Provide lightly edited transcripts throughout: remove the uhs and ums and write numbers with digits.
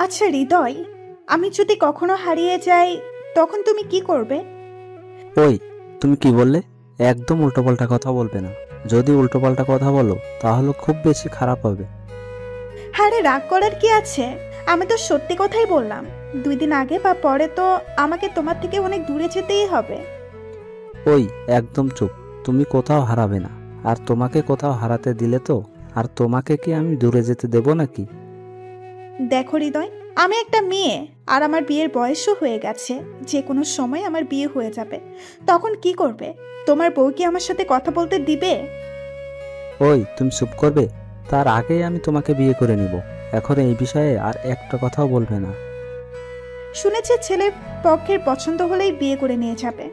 আচ্ছা হৃদয়, আমি যদি কখনো হারিয়ে যাই তখন তুমি কি করবে? ওই, তুমি কি বললে? একদম উল্টোপাল্টা কথা বলবে না। যদি উল্টোপাল্টা কথা বলো তাহলে খুব বেশি খারাপ হবে। আরে রাগ করার কি আছে? আমি তো সত্যি কথাই বললাম। 2 দিন আগে বা পরে তো আমাকে তোমার থেকে অনেক দূরে যেতেই হবে। ওই, একদম চুপ। তুমি কোথাও হারাবে না। আর তোমাকে কোথাও হারাতে দিলে তো আর তোমাকে কি আমি দূরে যেতে দেব নাকি? দেখো হৃদয়, আমি একটা মেয়ে, আর আমার বিয়ের বয়সও হয়ে গেছে। যে কোনো সময় আমার বিয়ে হয়ে যাবে। তখন কি করবে? তোমার বউ কি আমার সাথে কথা বলতে দিবে? ওই, তুমি চুপ করবে? তার আগেই আমি তোমাকে বিয়ে করে নিব। এখন এই বিষয়ে আর একটা কথাও বলবে না। শুনেছি ছেলের পক্ষের পছন্দ হলেই বিয়ে করে নিয়ে যাবে।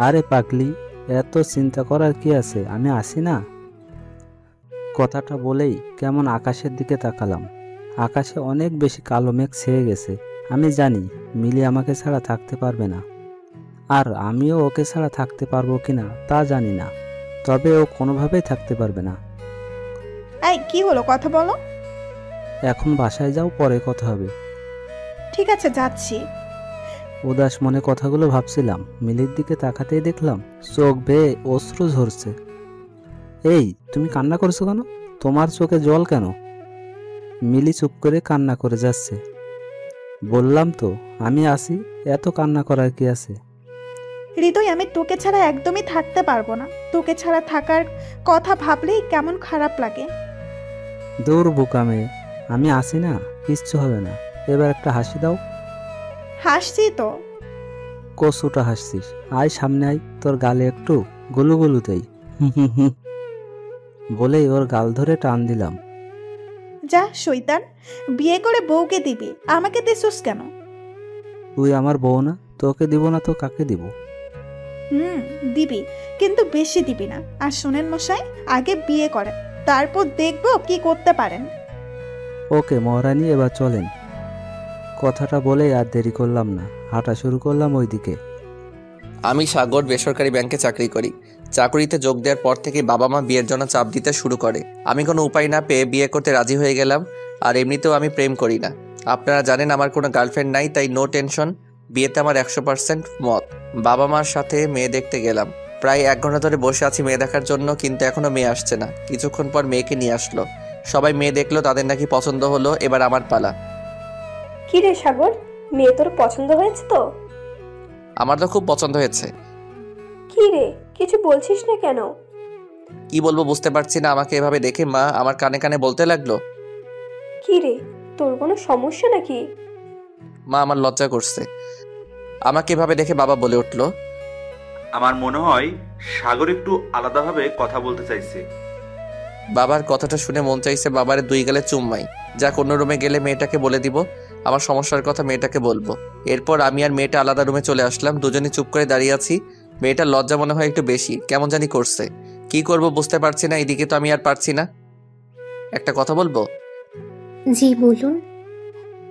আরে পাগলি, এত চিন্তা করার কি আছে? আমি আসি না। কথাটা বলেই কেমন আকাশের দিকে তাকালাম। আকাশে অনেক বেশি কালো মেঘ ছেয়ে গেছে। আমি জানি মিলি আমাকে ছাড়া থাকতে পারবে না। আর আমিও ওকে ছাড়া থাকতে পারবো কিনা তা জানি না। তবে ও কোনোভাবেই থাকতে পারবে না। এই কি হলো, কথা বলো। এখন বাসায় যাও, পরে কথা হবে। ঠিক আছে, যাচ্ছি। উদাস মনে কথাগুলো ভাবছিলাম, মিলির দিকে তাকাতেই দেখলাম চোখ বেয়ে অশ্রু ঝরছে। এই, তুমি কান্না করছো কেন? তোমার চোখে জল কেন? মিলি চুপ করে কান্না করে যাচ্ছে। বললাম তো আমি আসি, এত কান্না করার কি আছে? হৃদয়, আমি তোকে ছাড়া একদমই থাকতে পারবো না। তোকে ছাড়া থাকার কথা ভাবলেই কেমন খারাপ লাগে। দূর বোকা মেয়ে, আমি আসি না, কিচ্ছু হবে না। এবার একটা হাসি দাও। হাসছি তো। কচুটা হাসছিস? আয় সামনে আয়, তোর গালে একটু গুলুগুলু দেই। বলেই ওর গাল ধরে টান দিলাম। যা শয়তান, বিয়ে করে বউকে দিবি, আমাকে দিছিস কেন? তুই আমার বউ না? তোকে দিব না তো কাকে দিব? হুম, দিবি, কিন্তু বেশি দিবি না। আর শোনেন মশাই, আগে বিয়ে করেন, তারপর দেখবো কি করতে পারেন। ওকে মহারানী, এবার চলেন। কথাটা বলে আর দেরি করলাম না, হাঁটা শুরু করলাম ওইদিকে। আমি সাগর বেসরকারি ব্যাংকে চাকরি করি। চাকরিতে যোগ দেওয়ার পর থেকে বাবা মা বিয়ের জন্য চাপ দিতে শুরু করে। আমি কোনো উপায় না পেয়ে বিয়ে করতে রাজি হয়ে গেলাম। আর এমনিতেও আমি প্রেম করি না। আপনারা জানেন আমার কোনো গার্লফ্রেন্ড নাই, তাই নো টেনশন। বিয়েতে আমার 100% মত। বাবা মার সাথে মেয়ে দেখতে গেলাম। প্রায় 1 ঘন্টা ধরে বসে আছি মেয়ে দেখার জন্য, কিন্তু এখনো মেয়ে আসছে না। কিছুক্ষণ পর মেয়েকে নিয়ে আসলো। সবাই মেয়ে দেখলো, তাদের নাকি পছন্দ হলো। এবার আমার পালা। কি রে সাগর, মেয়ে তোর পছন্দ হয়েছে তো? আমার তো খুব পছন্দ হয়েছে। কি রে, কিছু বলছিস না কেন? কি বলবো বুঝতে পারছি না। আমাকে এভাবে দেখে মা আমার কানে কানে বলতে লাগলো। কি রে, তোর কোনো সমস্যা নাকি? মা আমার লজ্জা করছে। আমাকে এভাবে দেখে বাবা বলে উঠল, আমার মনে হয় সাগর একটু আলাদাভাবে কথা বলতে চাইছে। বাবার কথাটা শুনে মন চাইছে বাবারে 2 গালে চুম্মাই। যাক, অন্য রুমে গেলে মেয়েটাকে বলে দিব, আমার সমস্যার কথা মেয়েটাকে বলবো। এরপর আমি আর মেয়েটা আলাদা রুমে চলে আসলাম। দুজনে চুপ করে দাঁড়িয়ে আছি। মেয়েটার লজ্জা মনে হয় একটু বেশি, কেমন জানি করছে। কি করব বুঝতে পারছি না। এদিকে তো আমি আর পারছি না। একটা কথা বলবো? জি বলুন।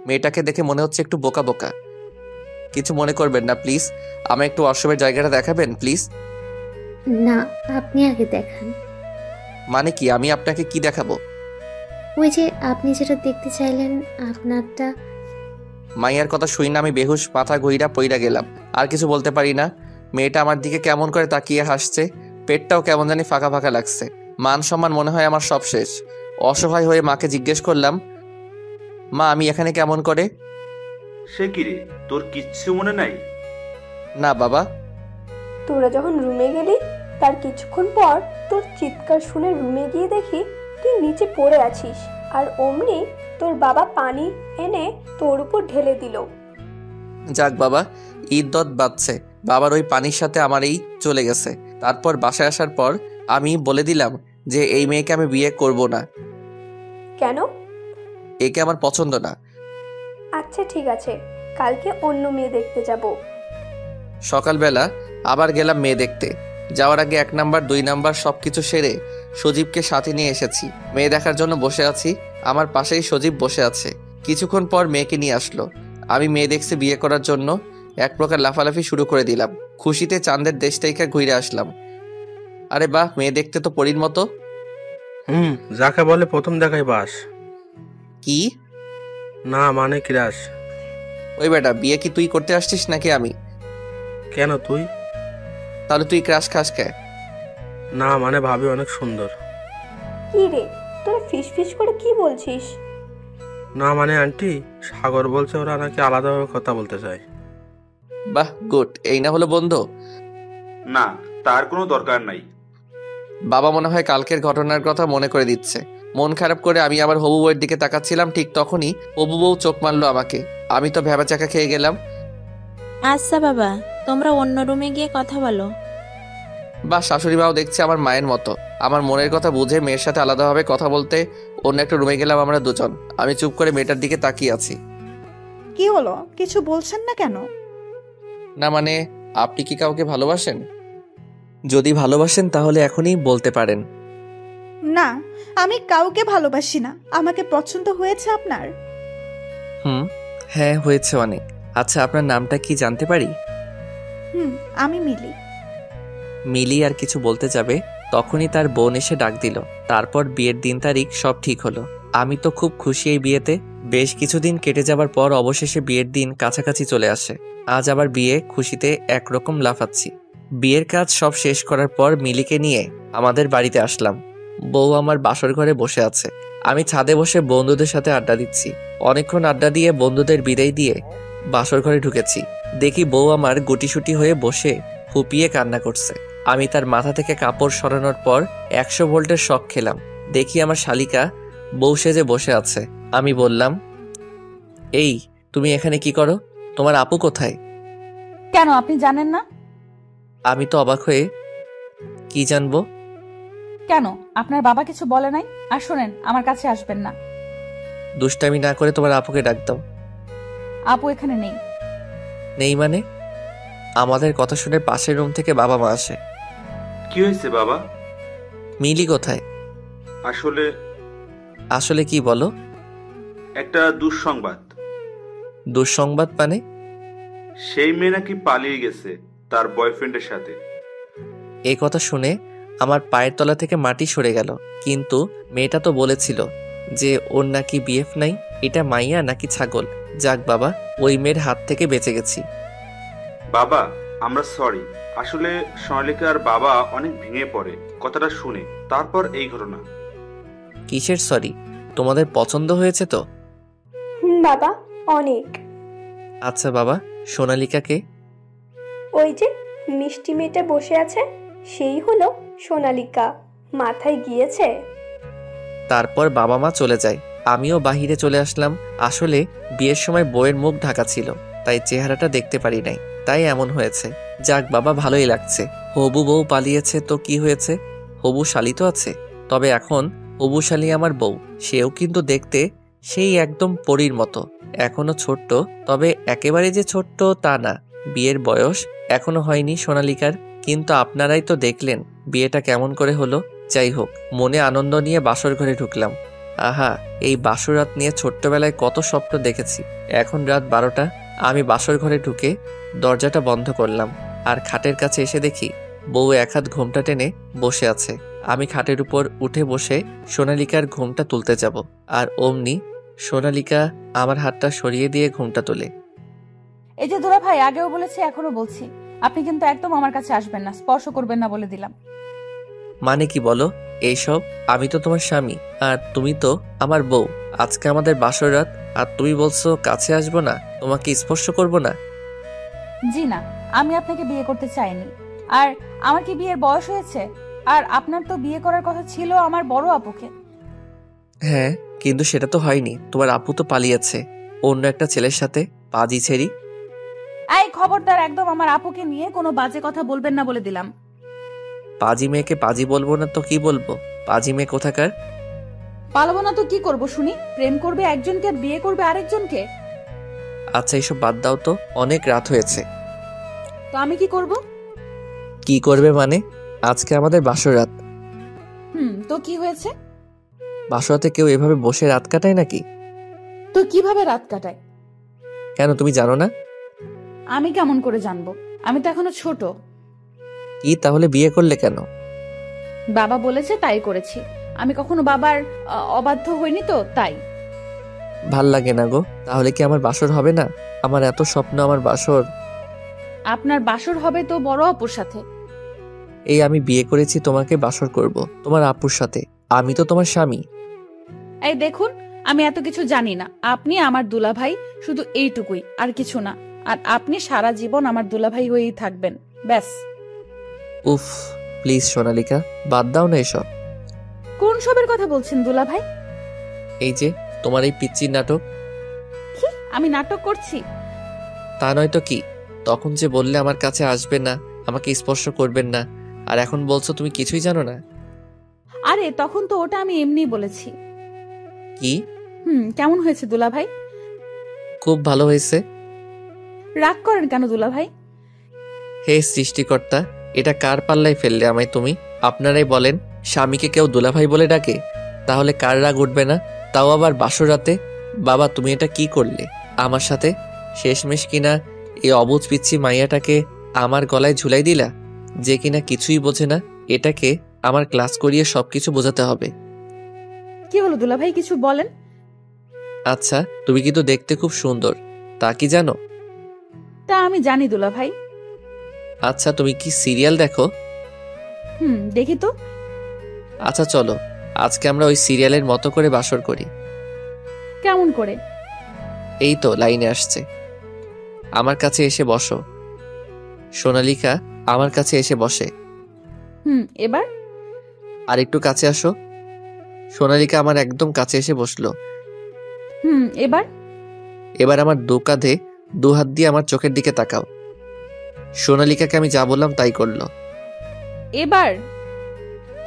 মেয়েটাকে দেখে মনে হচ্ছে একটু বোকা বোকা। কিছু মনে করবেন না প্লিজ। আমায় একটু ওয়াশরুমের জায়গাটা দেখাবেন প্লিজ। না, আপনি আগে দেখান। মানে কি? আমি আপনাকে কি দেখাবো? ওই যে আপনি যেটা দেখতে চাইলেন আপনারটা। মাইয়ার কথা শুই না আমি বেহুশ, মাথা ঘুইরা পইরা গেলাম। আর কিছু বলতে পারি না। মেয়েটা আমার দিকে কেমন করে তাকিয়ে হাসছে। পেটটাও কেমন জানি ফাঁকা ফাঁকা লাগছে। মান সম্মান মনে হয় আমার সব শেষ। অসহায় হয়ে মাকে জিজ্ঞেস করলাম, মা আমি এখানে কেমন করে? সে কি রে, তোর কিচ্ছু মনে নাই? না বাবা। তোরা যখন রুমে গেলি তার কিছুক্ষণ পর তোর চিৎকার শুনে রুমে গিয়ে দেখি তুই নিচে পড়ে আছিস। আর অমনি তোর বাবা পানি এনে তোর উপর ঢেলে দিল। যাক বাবা, ঈদ দত বাজছে। বাবার ওই পানির সাথে আমার এই চলে গেছে। তারপর বাসায় আসার পর আমি বলে দিলাম যে এই মেয়েকে আমি বিয়ে করব না। কেন? একে আমার পছন্দ না। আচ্ছা ঠিক আছে, কালকে অন্য মেয়ে দেখতে যাব। সকালবেলা আবার গেলাম মেয়ে দেখতে। যাওয়ার আগে 1 নাম্বার 2 নাম্বার সবকিছু সেরে সজীবকে সাথে নিয়ে এসেছি। মেয়ে দেখার জন্য বসে আছি। আমার পাশেই সজীব বসে আছে। কিছুক্ষণ পর মেয়েকে নিয়ে আসলো। আমি মেয়ে দেখছি বিয়ে করার জন্য এক প্রকার লাফালাফি শুরু করে দিলাম। খুশিতে চাঁদের দেশ থেকে ঘুরে আসলাম। আরে বাহ, মেয়ে দেখতে তো পরীর মতো। যাকে বলে প্রথম দেখাই বাস। কি? না মানে ক্রাশ। ওই বেটা, বিয়ে কি তুই করতে আসছিস নাকি আমি? কেন তুই? তাহলে তুই ক্রাশ খাস কে? না মানে ভাবি অনেক সুন্দর। কি রে, তোরা ফিস ফিস করে কি বলছিস? না মানে আন্টি, সাগর বলছে ওরা নাকি আলাদাভাবে কথা বলতে চায়। বাহ, গুড। এই না হলো বন্ধু? না, তার কোনো দরকার নাই। বাবা মনে হয় কালকের ঘটনার কথা মনে করে দিচ্ছে। মন খারাপ করে আমি আবার হবু বউয়ের দিকে তাকাচ্ছিলাম, ঠিক তখনই হবু বউ চোখ মারলো আমাকে। আমি তো ভ্যাবা চাকা খেয়ে গেলাম। আচ্ছা বাবা, তোমরা অন্য রুমে গিয়ে কথা বলো। বা শাশুড়ি মাও দেখছে আমার মায়ের মতো। আমার মনের কথা বুঝে মেয়ের সাথে আলাদাভাবে কথা বলতে অন্য একটা রুমে গেলাম আমরা দুজন। আমি চুপ করে মেয়েটার দিকে তাকিয়ে আছি। কি হলো, কিছু বলছেন না কেন? না মানে, আপনি কি কাউকে ভালোবাসেন? যদি ভালোবাসেন তাহলে এখনই বলতে পারেন। না, আমি কাউকে ভালোবাসি না। আমাকে পছন্দ হয়েছে আপনার? হ্যাঁ হয়েছে অনেক। আচ্ছা, আপনার নামটা কি জানতে পারি? আমি মিলি। মিলি আর কিছু বলতে যাবে তখনই তার বোন এসে ডাক দিল। তারপর বিয়ের দিন তারিখ সব ঠিক হলো। আমি তো খুব খুশি এই বিয়েতে। বেশ কিছুদিন কেটে যাবার পর অবশেষে বিয়ের দিন কাছাকাছি চলে আসে। আজ আবার বিয়ে, খুশিতে একরকম লাফাচ্ছি। বিয়ের কাজ সব শেষ করার পর মিলিকে নিয়ে আমাদের বাড়িতে আসলাম। বউ আমার বাসর ঘরে বসে আছে। আমি ছাদে বসে বন্ধুদের সাথে আড্ডা দিচ্ছি। অনেকক্ষণ আড্ডা দিয়ে বন্ধুদের বিদায় দিয়ে বাসর ঘরে ঢুকেছি। দেখি বউ আমার গুটিসুটি হয়ে বসে ফুপিয়ে কান্না করছে। আমি তার মাথা থেকে কাপড় সরানোর পর 100 ভোল্টের শক খেলাম। দেখি আমার শালিকা বউ সেজে বসে আছে। আমি বললাম, এই তুমি এখানে কি করো? তোমার আপু কোথায়? কেন, আপনি জানেন না? আমি তো অবাক হয়ে, কি জানবো? কেন, আপনার বাবা কিছু বলে নাই? আর শোনেন, আমার কাছে আসবেন না। দুষ্টামি না করে তোমার আপুকে ডাক দাও। আপু এখানে নেই। নেই মানে? আমাদের কথা শুনে পাশের রুম থেকে বাবা মা আসে। কি হয়েছে বাবা? মিলি কোথায়? আসলে কি বলো? একটা দুঃসংবাদ। দুঃসংবাদ মানে? সেই মেয়ে নাকি পালিয়ে গেছে তার বয়ফ্রেন্ডের সাথে। এই কথা শুনে আমার পায়ের তলা থেকে মাটি সরে গেল। কিন্তু মেয়েটা তো বলেছিল যে ওর নাকি বিএফ নাই। এটা মাইয়া নাকি ছাগল? যাক বাবা, ওই মেয়ের হাত থেকে বেঁচে গেছি। বাবা, আমরা সরি। আসলে সোনালিকার বাবা অনেক ভেঙে পড়ে কথাটা শুনে, তারপর এই ঘটনা। কিসের সরি? তোমাদের পছন্দ হয়েছে তো? বাবা, অনেক। আচ্ছা বাবা, সোনালিকাকে? ওই যে মিষ্টি মেয়েটা বসে আছে, সেই হলো সোনালিকা। মাথায় গিয়েছে। তারপর বাবা মা চলে যায়। আমিও বাহিরে চলে আসলাম। আসলে বিয়ের সময় বউয়ের মুখ ঢাকা ছিল, তাই চেহারাটা দেখতে পারি নাই, তাই এমন হয়েছে। যাক বাবা, ভালোই লাগছে। হবু বউ পালিয়েছে তো কি হয়েছে, হবু শালি তো আছে। তবে এখন হবু শালি আমার বউ, সেও কিন্তু দেখতে সেই একদম পরীর মতো। এখনো ছোট্ট, তবে একেবারে যে ছোট্ট তা না। বিয়ের বয়স এখনো হয়নি সোনালিকার। কিন্তু আপনারাই তো দেখলেন বিয়েটা কেমন করে হলো। যাই হোক, মনে আনন্দ নিয়ে বাসর ঘরে ঢুকলাম। আহা, এই বাসর রাত নিয়ে ছোট্টবেলায় কত স্বপ্ন দেখেছি। এখন রাত 12টা। আমি বাসর ঘরে ঢুকে দরজাটা বন্ধ করলাম আর খাটের কাছে এসে দেখি বউ এক হাত ঘোমটা টেনে বসে আছে। আমি খাটের উপর উঠে বসে সোনালিকার ঘোমটা তুলতে যাব, আর অমনি সোনালিকা আমার হাতটা সরিয়ে দিয়ে ঘোমটা তোলে। এই যে দুলা ভাই, আগেও বলেছি এখনো বলছি, আপনি কিন্তু একদম আমার কাছে আসবেন না, স্পর্শ করবেন না বলে দিলাম। মানে কি বলো এইসব? আমি তো তোমার স্বামী আর তুমি তো আমার বউ। আজকে আমাদের বাসর রাত আর তুমি বলছো কাছে আসবো না, তোমাকে স্পর্শ করব না? জি না, আমি আপনাকে বিয়ে করতে চাইনি। আর আমার কি বিয়ের বয়স হয়েছে? আর আপনার তো বিয়ে করার কথা ছিল আমার বড় আপুকে। হ্যাঁ, কিন্তু সেটা তো হয়নি। তোমার আপু তো পালিয়েছে অন্য একটা ছেলের সাথে, পাজি ছেড়ি। এই খবরদার, একদম আমার আপুকে নিয়ে কোনো বাজে কথা বলবেন না বলে দিলাম। পাজি মেয়েকে পাজি বলবো না তো কি বলবো? পাজি মেয়ে কোথাকার। পালাবো না তো কি করব শুনি? প্রেম করবে একজনকে আর বিয়ে করবে আরেকজনকে? আচ্ছা এসব বাদ দাও তো, অনেক রাত হয়েছে। তো আমি কি করব? কি করবে মানে? আজকে আমাদের বাসর রাত। তো কি হয়েছে? বাসর রাতে কেউ এভাবে বসে রাত কাটায় নাকি? তো কিভাবে রাত কাটায়? কেন তুমি জানো না? আমি কেমন করে জানবো? আমি তো এখনো ছোট। কি তাহলে বিয়ে করলে কেন? বাবা বলেছে তাই করেছি। আমি কখনো বাবার অবাধ্য হইনি তো, তাই। ভাল লাগে না গো। তাহলে কি আমার বাসর হবে না? আমার এত স্বপ্ন আমার বাসর। আপনার বাসর হবে তো বড় আপুর সাথে। এই আমি বিয়ে করেছি, তোমাকে বাসর করব তোমার আপুর সাথে। আমি তো তোমার স্বামী। এই দেখুন, আমি এত কিছু জানি না। আপনি আমার দুলাভাই, শুধু এইটুকুই, আর কিছু না। আর আপনি সারা জীবন আমার দুলাভাই হয়েই থাকবেন, ব্যাস। উফ, প্লিজ সোনালিকা, বাদ দাও না এসব। কোন সবের কথা বলছেন দুলাভাই? এই যে তোমার এই পিচ্চির নাটক। কি আমি নাটক করছি? তা নয় তো কি। তখন যে বললে আমার কাছে আসবে না, আমাকে স্পর্শ করবেন না, আর এখন বলছো তুমি কিছুই জানো না। আরে তখন তো ওটা আমি এমনি বলেছি। কি? কেমন হয়েছে দুলাভাই? খুব ভালো হয়েছে। রাগ করেন কেন দুলাভাই? হে সৃষ্টিকর্তা, এটা কার পাল্লায় ফেললে আমায় তুমি? আপনারাই বলেন, স্বামীকে কেউ দুলাভাই বলে ডাকে? তাহলে কার রাগ উঠবে না? তাও আবার বাসর রাতে। বাবা, তুমি এটা কি করলে আমার সাথে? শেষমেশ কিনা এই অবুঝ পিচ্ছি মাইয়াটাকে আমার গলায় ঝুলাই দিলা, যে কিনা কিছুই বোঝে না। এটাকে আমার ক্লাস করিয়ে সবকিছু বোঝাতে হবে। কি হলো দুলাভাই, কিছু বলেন। আচ্ছা, তুমি কিন্তু দেখতে খুব সুন্দর, তা কি জানো? তা আমি জানি দুলাভাই। আচ্ছা, তুমি কি সিরিয়াল দেখো? দেখি তো। আচ্ছা চলো, আজকে আমরা ওই সিরিয়ালের মতো করে বাসর করি। কেমন করে? এই তো লাইনে আসছে। আমার কাছে এসে বসো। সোনালিকা আমার কাছে এসে বসে। এবার? আর একটু কাছে আসো। সোনালিকা আমার একদম কাছে এসে বসলো। এবার? এবার আমার দু কাঁধে দু হাত দিয়ে আমার চোখের দিকে তাকাও। সোনালিকাকে আমি যা বললাম তাই করলো। এবার?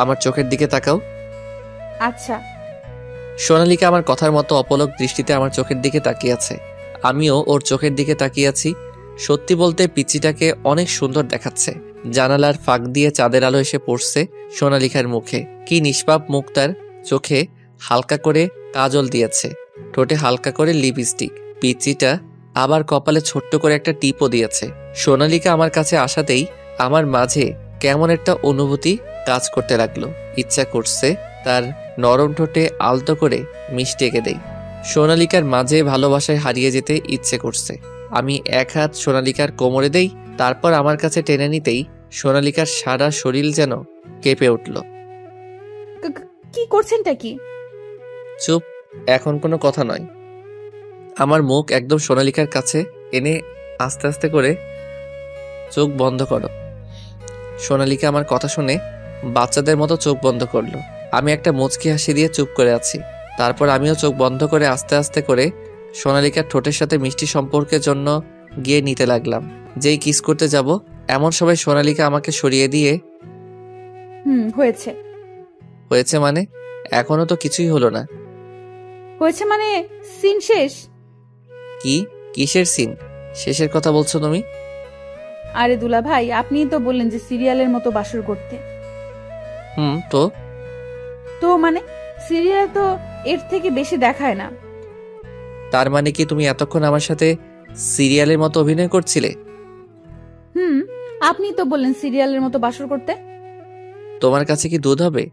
আমার চোখের দিকে তাকাও। আচ্ছা। সোনালিকা আমার কথার মতো অপলক দৃষ্টিতে আমার চোখের দিকে তাকিয়ে আছে। আমিও ওর চোখের দিকে তাকিয়ে আছি। সত্যি বলতে পিচ্চিটাকে অনেক সুন্দর দেখাচ্ছে। জানালার ফাঁক দিয়ে চাঁদের আলো এসে পড়ছে সোনালিকার মুখে। কি নিষ্পাপ মুখ তার। চোখে হালকা করে কাজল দিয়েছে, ঠোঁটে হালকা করে লিপস্টিক। পিচ্চিটা আবার কপালে ছোট্ট করে একটা টিপও দিয়েছে। সোনালিকা আমার কাছে আসাতেই আমার মাঝে কেমন একটা অনুভূতি কাজ করতে লাগলো। ইচ্ছা করছে তার নরম ঠোঁটে আলতো করে মিষ্টি এঁকে দেই। সোনালিকার মাঝে ভালোবাসায় হারিয়ে যেতে ইচ্ছে করছে। আমি এক হাত সোনালিকার কোমরে দেই, তারপর আমার কাছে টেনে নিতেই সোনালিকার সারা শরীর যেন কেঁপে উঠল। কি করছেনটা কি? চুপ, এখন কোনো কথা নয়। আমার মুখ একদম সোনালিকার কাছে এনে আস্তে আস্তে করে চোখ বন্ধ করো। সোনালিকা আমার কথা শুনে বাচ্চাদের মতো চোখ বন্ধ করলো। আমি একটা মুচকি হাসি দিয়ে চুপ করে আছি। তারপর আমিও চোখ বন্ধ করে আস্তে আস্তে করে সোনালিকার ঠোঁটের সাথে মিষ্টি সম্পর্কের জন্য গিয়ে নিতে লাগলাম। যেই কিস করতে যাব এমন সময় সোনালিকা আমাকে সরিয়ে দিয়ে, হয়েছে। হয়েছে মানে? এখনো তো কিছুই হলো না। হয়েছে মানে সিন শেষ। কি? কিসের সিন? শেষের কথা বলছো তুমি? আরে দুলাভাই, আপনিই তো বললেন যে সিরিয়ালের মতো বাসর করতে। তো মানে সিরিয়াল তো এর থেকে বেশি দেখায় না। তার মানে কি তুমি এতক্ষণ আমার সাথে সিরিয়ালের মতো অভিনয় করছিলে? আপনি তো বললেন সিরিয়ালের মতো বাসর করতে। তোমার কাছে কি দুধ হবে?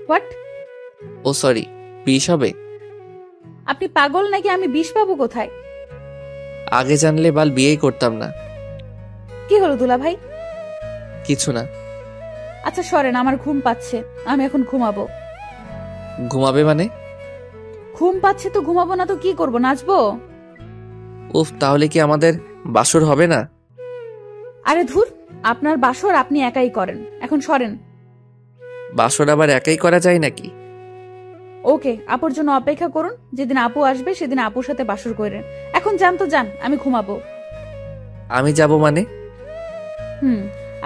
হোয়াট? ও সরি, বিষ হবে? আপনি পাগল নাকি? আমি বিষ পাবো কোথায়? আগে জানলে বাল বিয়েই করতাম না। কি হলো দুলাভাই? কিছু না। আচ্ছা সরেন, আমার ঘুম পাচ্ছে, আমি এখন ঘুমাবো। ঘুমাবে মানে? ঘুম পাচ্ছে তো ঘুমাবো না তো কি করব, নাচবো? উফ, তাহলে কি আমাদের বাসর হবে না? আরে ধুর, আপনার বাসর আপনি একাই করেন, এখন সরেন। বাসর আবার একাই করা যায় নাকি? ওকে, আপুর জন্য অপেক্ষা করুন। যেদিন আপু আসবে সেদিন আপুর সাথে বাসর করেন। এখন যান তো যান, আমি ঘুমাবো। আমি যাব মানে?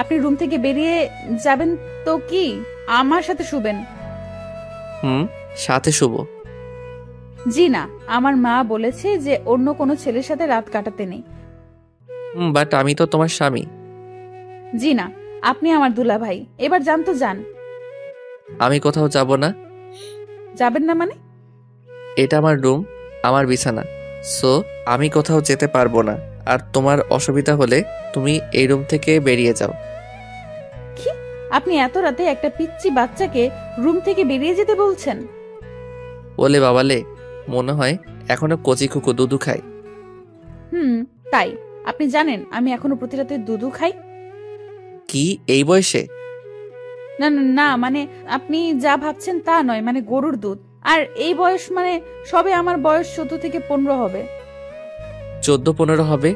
আপনি রুম থেকে বেরিয়ে যাবেন তো কি আমার সাথে শুবেন? সাথে শুবো? জি না, আমার মা বলেছে যে অন্য কোনো ছেলের সাথে রাত কাটাতে নেই। বাট আমি তো তোমার স্বামী। জি না, আপনি আমার দুলাভাই। এবার যান তো যান। আমি কোথাও যাব না। যাবেন না মানে? এটা আমার রুম, আমার বিছানা, সো আমি কোথাও যেতে পারবো না। আর তোমার অসুবিধা হলে তুমি এই রুম থেকে বেরিয়ে যাও। কি? আপনি এত রাতে একটা পিচ্চি বাচ্চাকে রুম থেকে বেরিয়ে যেতে বলছেন? ওলে বাবালে, মনে হয় এখনো কচি কুকু দুধু খায়। তাই আপনি জানেন আমি এখনো প্রতি রাতে দুধু খাই? কি এই বয়সে? না না না, মানে আপনি যা ভাবছেন তা নয়, মানে গরুর দুধ। আর এই বয়স মানে সবে আমার বয়স 14 থেকে 15 হবে। 14-15 হবে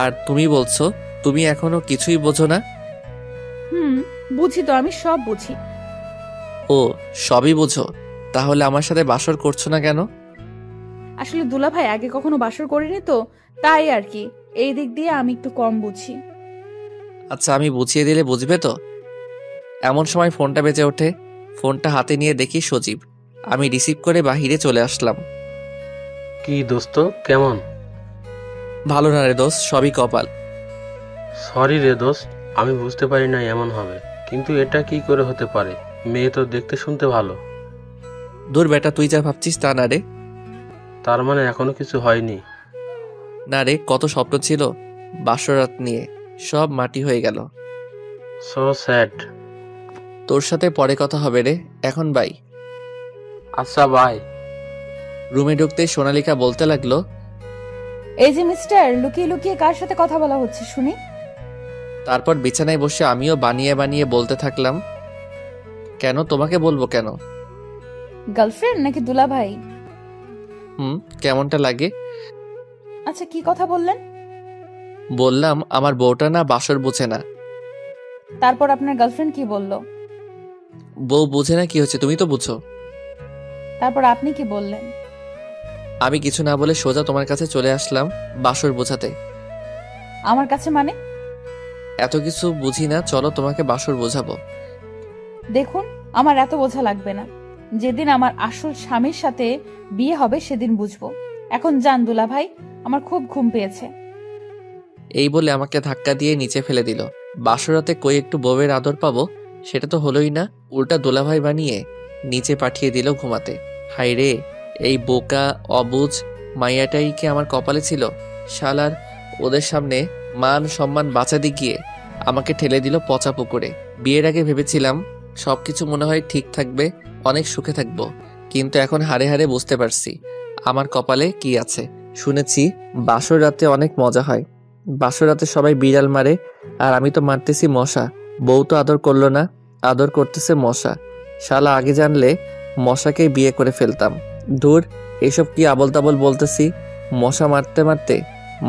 আর তুমি বলছো তুমি এখনো কিছুই বোঝো না? বুঝি তো, আমি সব বুঝি। ও, সবই বুঝো? তাহলে আমার সাথে বাসর করছো না কেন? আসলে দুলাভাই আগে কখনো বাসর করিনি তো, তাই আর কি। এই দিক দিয়ে আমি একটু কম বুঝি। আচ্ছা, আমি বুঝিয়ে দিলে বুঝবে তো? এমন সময় ফোনটা বেজে ওঠে। ফোনটা হাতে নিয়ে দেখি সজীব। আমি রিসিভ করে বাহিরে চলে আসলাম। কি দোস্ত, কেমন? ভালো না রে দোস্ত, সবই কপাল। সরি রে দোস্ত, আমি বুঝতে পারি না এমন হবে, কিন্তু এটা কি করে হতে পারে? মেয়ে তো দেখতে শুনতে ভালো। দূর বেটা, তুই যা ভাবছিস তা না রে। তার মানে এখনো কিছু হয়নি? না রে, কত স্বপ্ন ছিল বাসরাত নিয়ে, সব মাটি হয়ে গেল। So sad. তোর সাথে পরে কথা হবে রে, এখন বাই। আচ্ছা বাই। রুমে ঢুকতে সোনালিকা বলতে লাগলো, এই যে মিস্টার, লুকিয়ে লুকিয়ে কার সাথে কথা বলা হচ্ছে শুনি? তারপর বিছানায় বসে আমিও বানিয়ে বানিয়ে বলতে থাকলাম। কেন, তোমাকে বলবো কেন? গার্লফ্রেন্ড নাকি দুলাভাই? কেমনটা লাগে? আচ্ছা, কি কথা বললেন? বললাম আমার বউটা না বাসর বুঝে না। তারপর আপনার গার্লফ্রেন্ড কি বলল? বউ বুঝে না কি হচ্ছে, তুমি তো বুঝো। তারপর আপনি কি বললেন? আমি কিছু না বলে সোজা তোমার কাছে চলে আসলাম বাসর বোঝাতে। আমার কাছে মানে? এত কিছু বুঝি না, চলো তোমাকে বাসর বোঝাবো। দেখুন, আমার এত বোঝা লাগবে না। যেদিন আমার আসল স্বামীর সাথে বিয়ে হবে সেদিন বুঝবো। এখন যান দুলাভাই, আমার খুব ঘুম পেয়েছে। এই বলে আমাকে ধাক্কা দিয়ে নিচে ফেলে দিল। বাসরাতে কই একটু বউয়ের আদর পাবো, সেটা তো হলোই না, উল্টা দোলাভাই বানিয়ে নিচে পাঠিয়ে দিল ঘুমাতে। হাই রে, এই বোকা অবুঝ মাইয়াটাই কি আমার কপালে ছিল? শালার ওদের সামনে মান সম্মান বাঁচাতে গিয়ে আমাকে ঠেলে দিল পচা পুকুরে। বিয়ের আগে ভেবেছিলাম সবকিছু মনে হয় ঠিক থাকবে, অনেক সুখে থাকবো, কিন্তু এখন হাড়ে হাড়ে বুঝতে পারছি আমার কপালে কি আছে। শুনেছি বাসর রাতে অনেক মজা হয়, বাসর রাতে সবাই বিড়াল মারে, আর আমি তো মারতেছি মশা। বউ তো আদর করলো না, আদর করতেছে মশা। শালা আগে জানলে মশাকেই বিয়ে করে ফেলতাম। দূর, এসব কি আবল তাবল বলতেছি। মশা মারতে মারতে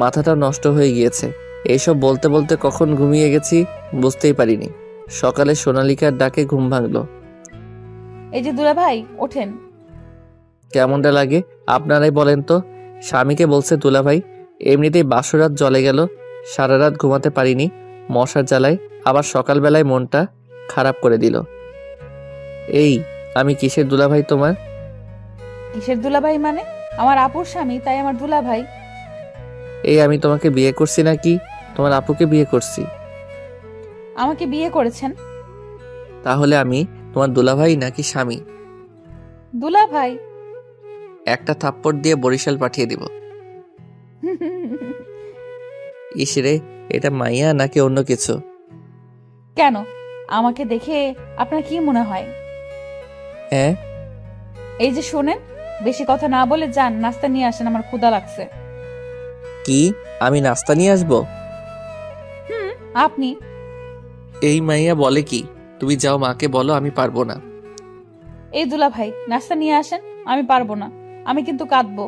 মাথাটা নষ্ট হয়ে গিয়েছে। এইসব বলতে বলতে কখন ঘুমিয়ে গেছি বুঝতেই পারিনি। সকালে সোনালিকার ডাকে ঘুম ভাঙলো। এই যে দুলাভাই, ওঠেন। কেমনটা লাগে আপনারাই বলেন তো? স্বামীকে বলছে দুলাভাই। এমনিতেই বাসরাত জ্বলে গেল, সারা রাত ঘুমাতে পারিনি মশার জ্বালায়, আবার সকালবেলায় মনটা খারাপ করে দিল। এই আমি কিসের দুলাভাই তোমার? কিসের দুলাভাই মানে? আমার আপুর স্বামী, তাই আমার দুলাভাই। এই আমি তোমাকে বিয়ে করছি নাকি তোমার আপুকে বিয়ে করছি? আমাকে বিয়ে করেছেন। তাহলে আমি তোমার দুলাভাই নাকি স্বামী? দুলাভাই। একটা থাপ্পড় দিয়ে বরিশাল পাঠিয়ে দিব। ইসরে, এটা মাইয়া নাকি অন্য কিছু? কেন, আমাকে দেখে আপনার কি মনে হয়? হ্যাঁ। এই যে শোনেন, বেশি কথা না বলে যান, নাস্তা নিয়ে আসেন, আমার ক্ষুধা লাগছে। কি, আমি নাস্তা নিয়ে আসবো? আপনি? এই মাইয়া বলে কি? তুমি যাও, মাকে বলো আমি পারবো না। এই দুলাভাই, নাস্তা নিয়ে আসেন। আমি পারবো না, আমি কিন্তু কাঁদবো।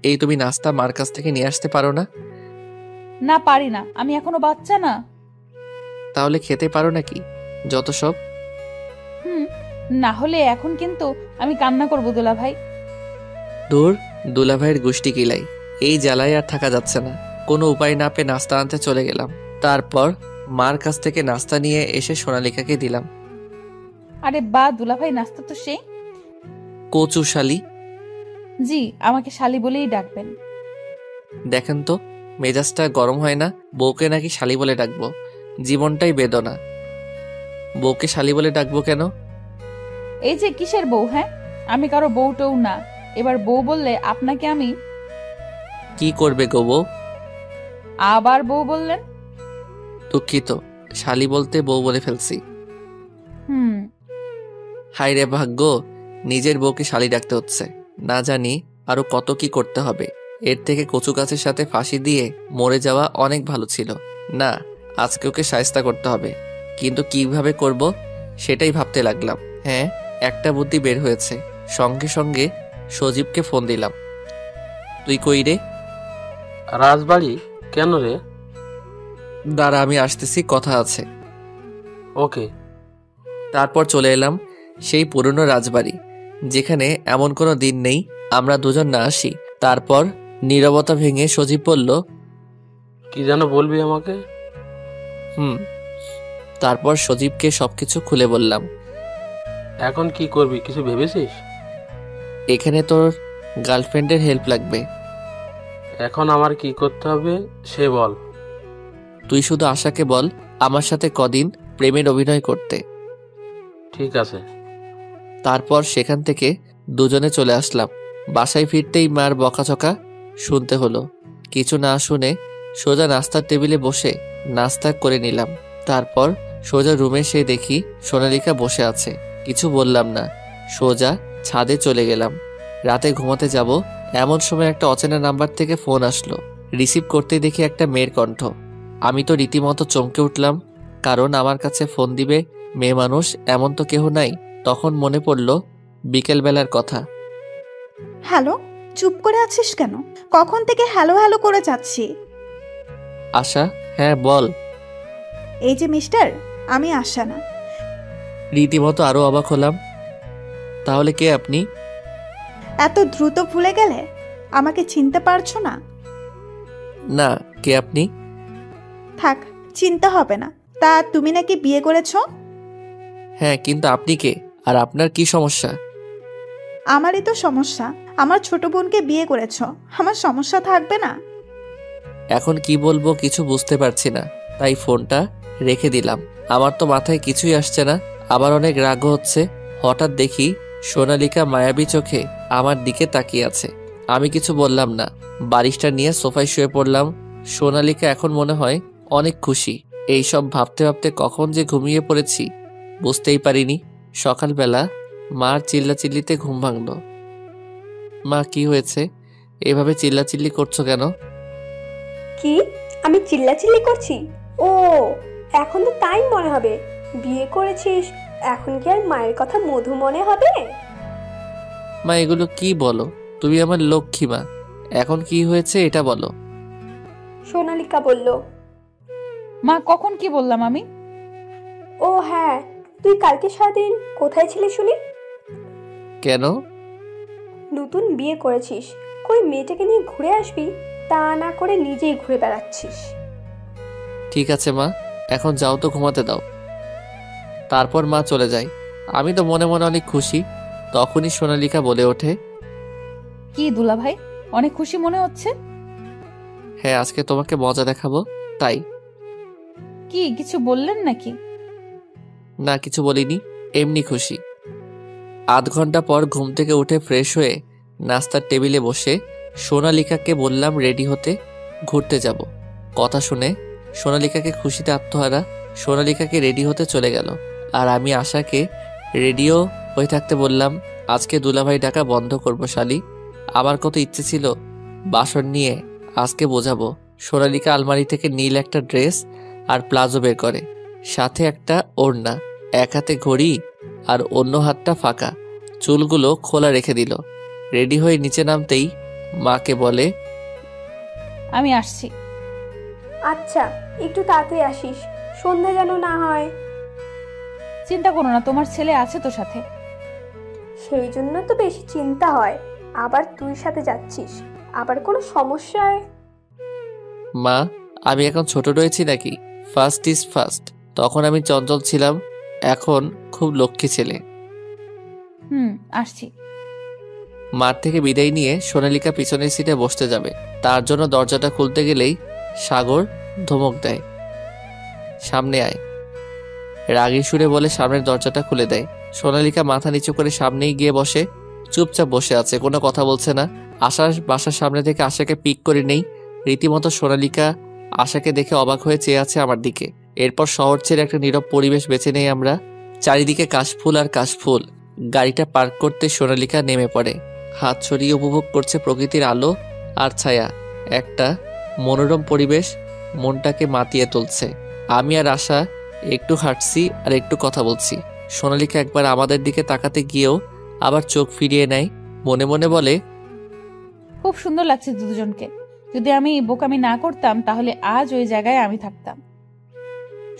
এই তুমি নাস্তা মার কাছ থেকে নিয়ে আসতে পারো না? না, পারি না, আমি এখনো বাচ্চা না। তাহলে খেতে পারো নাকি যত সব? না হলে এখন কিন্তু আমি কান্না করবো দুলাভাই। দূর, দুলাভাইয়ের গোষ্ঠী কিলাই। এই জ্বালায় আর থাকা যাচ্ছে না। কোনো উপায় না পেয়ে নাস্তা আনতে চলে গেলাম। তারপর মার কাছ থেকে নাস্তা নিয়ে এসে সোনালিকাকে দিলাম। আরে বা দুলাভাই, নাস্তা তো সেই। কচু শালি। জি, আমাকে শালি বলেই ডাকবেন। দেখেন তো মেজাজটা গরম হয় না? বউকে নাকি শালি বলে ডাকবো? জীবনটাই বেদনা। বউকে শালি বলে ডাকবো কেন? এই যে কিসের বউ? হ্যাঁ, আমি কারো বউটও না। এবার বউ বললে আপনাকে আমি কি করবে গো বউ? আবার বউ বললেন? দুঃখিত, শালি বলতে বউ বলে ফেলছি। হুম। হায় রে ভাগ্য, নিজের বউকে শালি ডাকতে হচ্ছে। না জানি আরো কত কি করতে হবে। এর থেকে কচু গাছের সাথে ফাঁসি দিয়ে মরে যাওয়া অনেক ভালো ছিল। না, আজকে ওকে শায়েস্তা করতে হবে, কিন্তু কিভাবে করব সেটাই ভাবতে লাগলাম। হ্যাঁ, একটা বুদ্ধি বের হয়েছে। সঙ্গে সঙ্গে সজীবকে ফোন দিলাম। তুই কই রে? রাজবাড়ি? কেন রে? দাঁড়া, আমি আসতেছি, কথা আছে। ওকে। তারপর চলে এলাম সেই পুরনো রাজবাড়ি, যেখানে এমন কোনো দিন নেই আমরা দুজন না আসি। তারপর নীরবতা ভেঙে সজীব বলল, কি যেন বলবি আমাকে? তারপর সজীবকে সবকিছু খুলে বললাম। এখন কি করবি, কিছু ভেবেছিস? এখানে তোর গার্লফ্রেন্ডের হেল্প লাগবে। এখন আমার কি করতে হবে সে বল। তুই শুধু আশাকে বল আমার সাথে কদিন প্রেমের অভিনয় করতে। ঠিক আছে। তারপর সেখান থেকে দুজনে চলে আসলাম। বাসায় ফিরতেই মার বকাঝকা শুনতে হলো। কিছু না শুনে সোজা নাস্তার টেবিলে বসে নাস্তা করে নিলাম। তারপর সোজা রুমে সে দেখি সোনালিকা বসে আছে। কিছু বললাম না, সোজা ছাদে চলে গেলাম। রাতে ঘুমাতে যাব এমন সময় একটা অচেনা নাম্বার থেকে ফোন আসলো। রিসিভ করতেই দেখি একটা মেয়ের কণ্ঠ। আমি তো রীতিমতো চমকে উঠলাম, কারণ আমার কাছে ফোন দিবে মেয়ে মানুষ এমন তো কেহ নাই। তখন মনে পড়ল বিকেলবেলার কথা। হ্যালো, চুপ করে আছিস কেন? কখন থেকে হ্যালো হ্যালো করে যাচ্ছি। আশা? হ্যাঁ বল। এই যে মিস্টার, আমি আশা না। রীতিমতো আরো অবাক হলাম। তাহলে কে আপনি? এত দ্রুত ভুলে গেলে? আমাকে চিনতে পারছো না? না, কে আপনি? থাক, চিন্তা হবে না। তা তুমি নাকি বিয়ে করেছো? হ্যাঁ, কিন্তু আপনি কে আর আপনার কি সমস্যা? আমারই তো সমস্যা। আমার ছোট বোনকে বিয়ে করেছো, আমার সমস্যা থাকবে না? এখন কি বলবো কিছু বুঝতে পারছি না, তাই ফোনটা রেখে দিলাম। আমার তো মাথায় কিছুই আসছে না, আবার অনেক রাগ হচ্ছে। হঠাৎ দেখি সোনালিকা মায়াবী চোখে আমার দিকে তাকিয়ে আছে। আমি কিছু বললাম না, বালিশটা নিয়ে সোফায় শুয়ে পড়লাম। সোনালিকা এখন মনে হয় অনেক খুশি। এইসব ভাবতে ভাবতে কখন যে ঘুমিয়ে পড়েছি বুঝতেই পারিনি। সকালবেলা মার চিল্লাচিল্লিতে ঘুম ভাঙল। মা, কি হয়েছে? এভাবে চিল্লাচিল্লি করছো কেন? কি? আমি চিল্লাচিল্লি করছি? ও, এখন তো তাই মনে হবে। বিয়ে করেছিস, এখন কি আর মায়ের কথা মধু মনে হবে? মা, এগুলো কি বলো? তুমি আমার লক্ষ্মী মা, এখন কি হয়েছে এটা বলো। সোনালিকা বলল। মা, কখন কি বললাম আমি? ও হ্যাঁ, তুই কালকে সারাদিন কোথায় ছিলি শুনি? কেন? নতুন বিয়ে করেছিস, কই মেয়েটাকে নিয়ে ঘুরে আসবি, তা না করে নিজেই ঘুরে বেড়াচ্ছিস। ঠিক আছে মা, এখন যাও তো, ঘুমাতে দাও। তারপর মা চলে যায়। আমি তো মনে মনে অনেক খুশি। তখনই সোনালিকা বলে ওঠে, কি দুলা ভাই, অনেক খুশি মনে হচ্ছে? হ্যাঁ, আজকে তোমাকে মজা দেখাবো তাই। কি কিছু বললেন নাকি? না, কিছু বলিনি, এমনি খুশি। আধ ঘন্টা পর ঘুম থেকে উঠে ফ্রেশ হয়ে নাস্তার টেবিলে বসে সোনালিকাকে বললাম রেডি হতে, ঘুরতে যাব। কথা শুনে সোনালিকাকে খুশিতে আত্মহারা। সোনালিকাকে রেডি হতে চলে গেল, আর আমি আশাকে রেডিও হয়ে থাকতে বললাম, আজকে দুলাভাই ডাকা বন্ধ করবো শালি। আমার কত ইচ্ছে ছিল বাসন নিয়ে আজকে বোঝাবো। সোনালিকা আলমারি থেকে নীল একটা ড্রেস আর প্লাজো বের করে, সাথে একটা ওড়না, এক হাতে ঘড়ি আর অন্য হাতটা ফাঁকা। চুলগুলো খোলা রেখে দিল। রেডি হয়ে নিচে নামতেই মাকে বলে, আমি আসছি। আচ্ছা, একটু তাড়াতাড়ি আসিস, সন্ধ্যা যেন না হয়। চিন্তা করো না, তোমার ছেলে আছে তো সাথে। সেই জন্য তো বেশি চিন্তা হয়। আবার তুই সাথে যাচ্ছিস, আবার কোনো সমস্যায়। মা, আমি এখন ছোট রয়েছি নাকি? First is first. তখন আমি চঞ্চল ছিলাম, এখন খুব লক্ষ্মী ছেলে। আসছি। মাঠ থেকে বিদায় নিয়ে সোনালিকা পিছনের সিটে বসতে যাবে, তার জন্য দরজাটা খুলতে গেলেই সাগর ধমক দেয়, সামনে আয়। রাগী সুরে বলে সামনের দরজাটা খুলে দেয়। সোনালিকা মাথা নিচু করে সামনেই গিয়ে বসে, চুপচাপ বসে আছে, কোনো কথা বলছে না। আশার বাসার সামনে থেকে আশাকে পিক করে নেই। রীতিমতো সোনালিকা আশাকে দেখে অবাক হয়ে চেয়ে আছে আমার দিকে। এরপর শহর ছেড়ে একটা নীরব পরিবেশ বেছে নেই আমরা। চারিদিকে কাশফুল আর কাশফুল। গাড়িটা পার্ক করতে সোনালিকা নেমে পড়ে। হাত ছড়িয়ে উপভোগ করছে প্রকৃতির আলো আর ছায়া। একটা মনোরম পরিবেশ মনটাকে মাতিয়ে তুলছে। আমি আর আশা একটু হাঁটছি আর একটু কথা বলছি। সোনালিকা একবার আমাদের দিকে তাকাতে গিয়েও আবার চোখ ফিরিয়ে নেয়, মনে মনে বলে, খুব সুন্দর লাগছে দুজনকে। যদি আমি বোকামি না করতাম তাহলে আজ ওই জায়গায় আমি থাকতাম।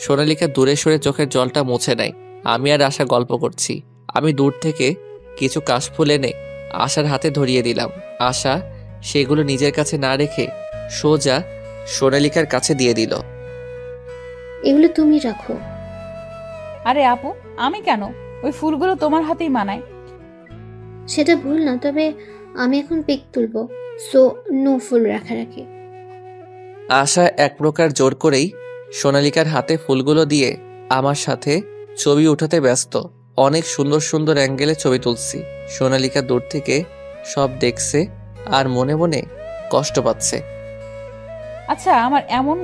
সোনালিকা দূরে সরে চোখের জলটা মুছে নেয়। আমি আর আশা গল্প করছি। আমি দূর থেকে কিছু কাশফুল এনে আশার হাতে ধরিয়ে দিলাম। আশা সেগুলো নিজের কাছে না রেখে সোজা সোনালিকার কাছে দিয়ে দিল। এগুলো তুমি রাখো। আরে আপু, আমি কেন? ওই ফুলগুলো তোমার হাতেই মানায়। সেটা ভুল না, তবে আমি এখন পিক তুলবো, সো নো ফুল রাখারাখি। আশা এক প্রকার জোর করেই সোনালিকার হাতে ফুলগুলো দিয়ে আমার সাথে ছবি উঠাতে ব্যস্ত। অনেক সুন্দর সুন্দর অ্যাঙ্গেলে ছবি তুলছি। সোনালিকা দূর থেকে সব দেখছে আর মনে মনে কষ্ট পাচ্ছে। আচ্ছা, আমার এমন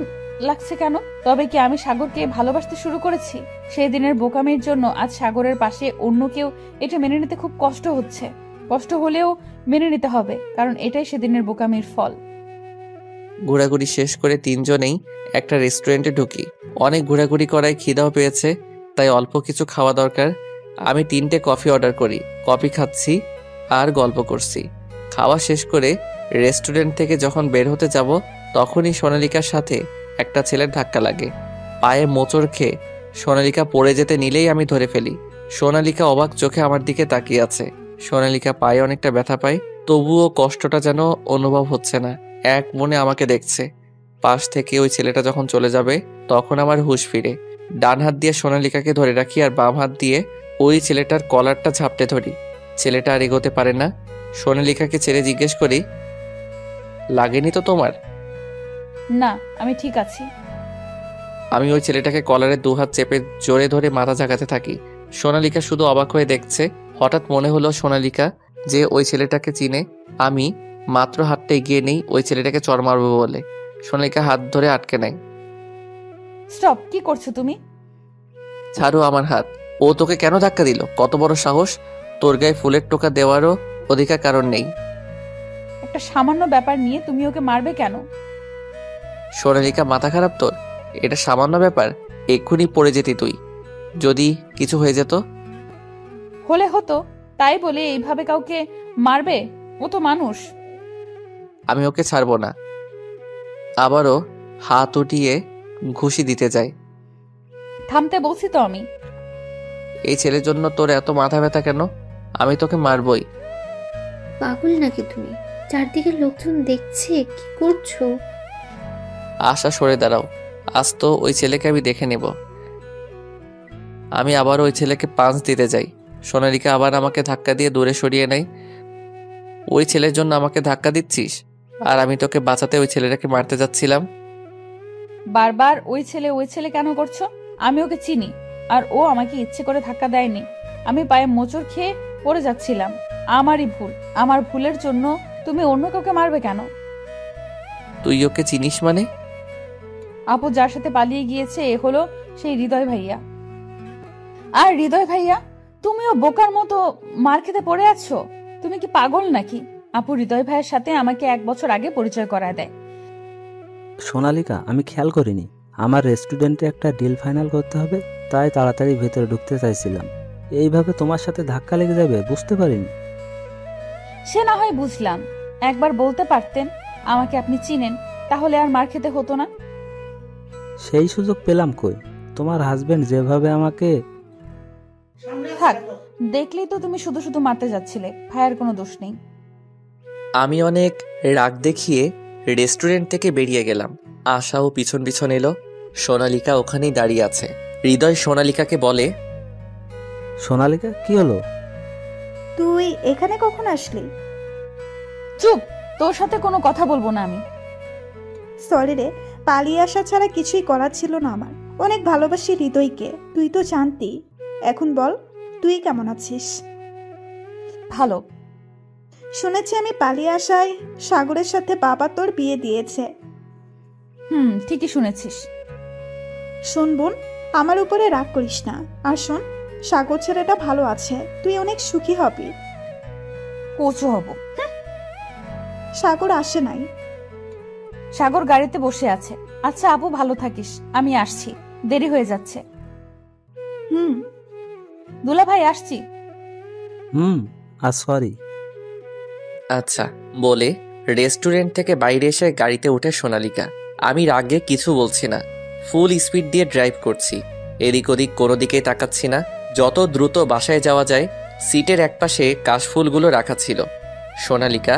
লাগছে কেন? তবে কি আমি সাগরকে ভালোবাসতে শুরু করেছি? সেই দিনের বোকামির জন্য আজ সাগরের পাশে অন্য কেউ এটা মেনে নিতে খুব কষ্ট হচ্ছে। কষ্ট হলেও মেনে নিতে হবে, কারণ এটাই সেদিনের বোকামির ফল। ঘোরাঘুরি শেষ করে তিনজনেই একটা রেস্টুরেন্টে ঢুকি। অনেক ঘোরাঘুরি করায় খিদাও পেয়েছে, তাই অল্প কিছু খাওয়া দরকার। আমি 3টে কফি অর্ডার করি। কফি খাচ্ছি আর গল্প করছি। খাওয়া শেষ করে রেস্টুরেন্ট থেকে যখন বের হতে যাব, তখনই সোনালিকার সাথে একটা ছেলের ধাক্কা লাগে। পায়ে মোচড় খেয়ে সোনালিকা পড়ে যেতে নিলেই আমি ধরে ফেলি। সোনালিকা অবাক চোখে আমার দিকে তাকিয়ে আছে। সোনালিকা পায়ে অনেকটা ব্যথা পায়, তবুও কষ্টটা যেন অনুভব হচ্ছে না। এক মনে আমাকে দেখছে। পাশ থেকে ওই ছেলেটা যখন চলে যাবে, তখন আমার হুঁশ ফিরে। ডান হাত দিয়ে সোনালিকাকে ধরে রাখি আর বাম হাত দিয়ে ওই ছেলেটার কলারটা ঝাপটে ধরি। ছেলেটা আর এগোতে পারে না। সোনালিকাকে ছেড়ে জিজ্ঞেস করি, লাগেনি তো তোমার? না, আমি ঠিক আছি। আমি ওই ছেলেটাকে কলারে 2 হাত চেপে জোরে ধরে মাথা ঝাঁকাতে থাকি। সোনালিকা শুধু অবাক হয়ে দেখছে। হঠাৎ মনে হলো সোনালিকা যে ওই ছেলেটাকে চিনে। আমি মাত্র হাতটা এগিয়ে নেই ওই ছেলেটাকে চড় মারবো বলে। সোনালিকা হাত ধরে আটকে নেয়। স্টপ! কি করছো তুমি? ছাড়ো আমার হাত। ও তোকে কেন ধাক্কা দিল? কত বড় সাহস! তোর গায়ে ফুলের টোকা দেওয়ারও অধিকার কারণ নেই। একটা সামান্য ব্যাপার নিয়ে তুমি ওকে মারবে কেন? সোনালিকা, মাথা খারাপ তোর? এটা সামান্য ব্যাপার? এক্ষুনি পড়ে যেতি তুই যদি কিছু হয়ে যেত। হলে হতো, তাই বলে এইভাবে কাউকে মারবে? ও তো মানুষ। আমি ওকে ছাড়বো না। আবারও হাত উঠিয়ে ঘুষি দিতে যায়। থামতে বলছি তো আমি। এই ছেলের জন্য তোর এত মাথা ব্যথা কেন? আমি তোকে মারবই। পাগল নাকি তুমি? চারদিকে লোকজন দেখছে, কি করছো? আশা, সরে দাঁড়াও। আজ তো ওই ছেলেকে আমি দেখে নেব। আমি আবার ওই ছেলেকে পাঁচ দিতে যাই। সোনালিকা আবার আমাকে ধাক্কা দিয়ে দূরে সরিয়ে নেয়। ওই ছেলের জন্য আমাকে ধাক্কা দিচ্ছিস? আর আমি তোকে বাঁচাতে ওই ছেলেটাকে মারতে যাচ্ছিলাম। বারবার ওই ছেলে কেন করছো? আমি ওকে চিনি, আর ও আমাকে ইচ্ছে করে ধাক্কা দেয়নি। আমি পায়ে মোচড় খেয়ে পড়ে যাচ্ছিলাম। আমারই ভুল। আমার ভুলের জন্য তুমি অন্য কাউকে মারবে কেন? তুই ওকে চিনিস মানে? আপু যার সাথে পালিয়ে গিয়েছে, এ হলো সেই হৃদয় ভাইয়া। আর হৃদয় ভাইয়া, তুমিও বোকার মতো মার খেতে পড়ে আছো? তুমি কি পাগল নাকি? আপু হৃদয় ভাইয়ের সাথে আমাকে 1 বছর আগে পরিচয় করায় দেয়। সোনালিকা, আমি খেয়াল করিনি। আমার রেস্টুরেন্টে একটা ডিল ফাইনাল করতে হবে, তাই তাড়াতাড়ি ভেতরে ঢুকতে চাইছিলাম। এইভাবে তোমার সাথে ধাক্কা লেগে যাবে বুঝতে পারিনি। সে না হয় বুঝলাম। একবার বলতে পারতেন আমাকে আপনি চিনেন, তাহলে আর মার খেতে হতো না। সেই সুযোগ পেলাম কই? তোমার হাজবেন্ড যেভাবে আমাকে... থাক, দেখলেই তো তুমি শুধু শুধু মারতে যাচ্ছিলে। ভাইয়ার কোনো দোষ নেই। আমি অনেক রাগ দেখিয়ে রেস্টুরেন্ট থেকে বেরিয়ে গেলাম। আশাও পিছন পিছন এলো। সোনালিকা ওখানেই দাঁড়িয়ে আছে। হৃদয় সোনালিকাকে বলে, সোনালিকা, কি হলো? তুই এখানে কখন আসলি? চুপ! তোর সাথে কোনো কথা বলবো না আমি। সরি রে, পালিয়ে আসা ছাড়া কিছুই করার ছিল না আমার। অনেক ভালোবাসি হৃদয়কে, তুই তো জানতি। এখন বল, তুই কেমন আছিস? ভালো। শুনেছি আমি পালিয়ে আসায় সাগরের সাথে বাবা তোর বিয়ে দিয়েছে। ঠিকই শুনেছিস। শোন বোন, আমার উপরে রাগ করিস না। আর শোন, সাগর ছেলেটা ভালো আছে, তুই অনেক সুখী হবি। কচু হব। সাগর আসে নাই। সাগর গাড়িতে বসে আছে। আচ্ছা আপু, ভালো থাকিস, আমি আসছি, দেরি হয়ে যাচ্ছে। হুম। দুলা ভাই, আসছি। সরি। আচ্ছা বলে রেস্টুরেন্ট থেকে বাইরে এসে গাড়িতে উঠে সোনালিকা। আমি রাগে কিছু বলছি না, ফুল স্পিড দিয়ে ড্রাইভ করছি। এদিক ওদিক কোনো দিকেই তাকাচ্ছি না। যত দ্রুত বাসায় যাওয়া যায়। সিটের একপাশে কাশফুলগুলো রাখা ছিল। সোনালিকা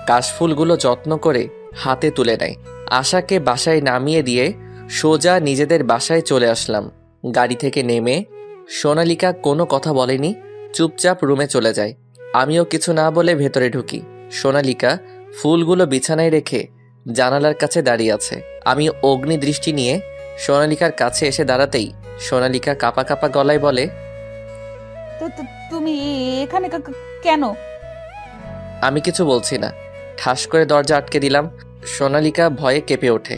কাশফুলগুলো যত্ন করে হাতে তুলে নেয়। আশাকে বাসায় নামিয়ে দিয়ে সোজা নিজেদের বাসায় চলে আসলাম। গাড়ি থেকে নেমে সোনালিকা কোনো কথা বলেনি, চুপচাপ রুমে চলে যায়। আমিও কিছু না বলে ভেতরে ঢুকি। সোনালিকা ফুলগুলো বিছানায় রেখে জানালার কাছে দাঁড়িয়ে আছে। আমি অগ্নি দৃষ্টি নিয়ে সোনালিকার কাছে এসে দাঁড়াতেই সোনালিকা কাঁপা কাঁপা গলায় বলে, তুমি এখানে কেন? আমি কিছু বলছি না। ঠাস করে দরজা আটকে দিলাম। সোনালিকা ভয়ে কেঁপে ওঠে,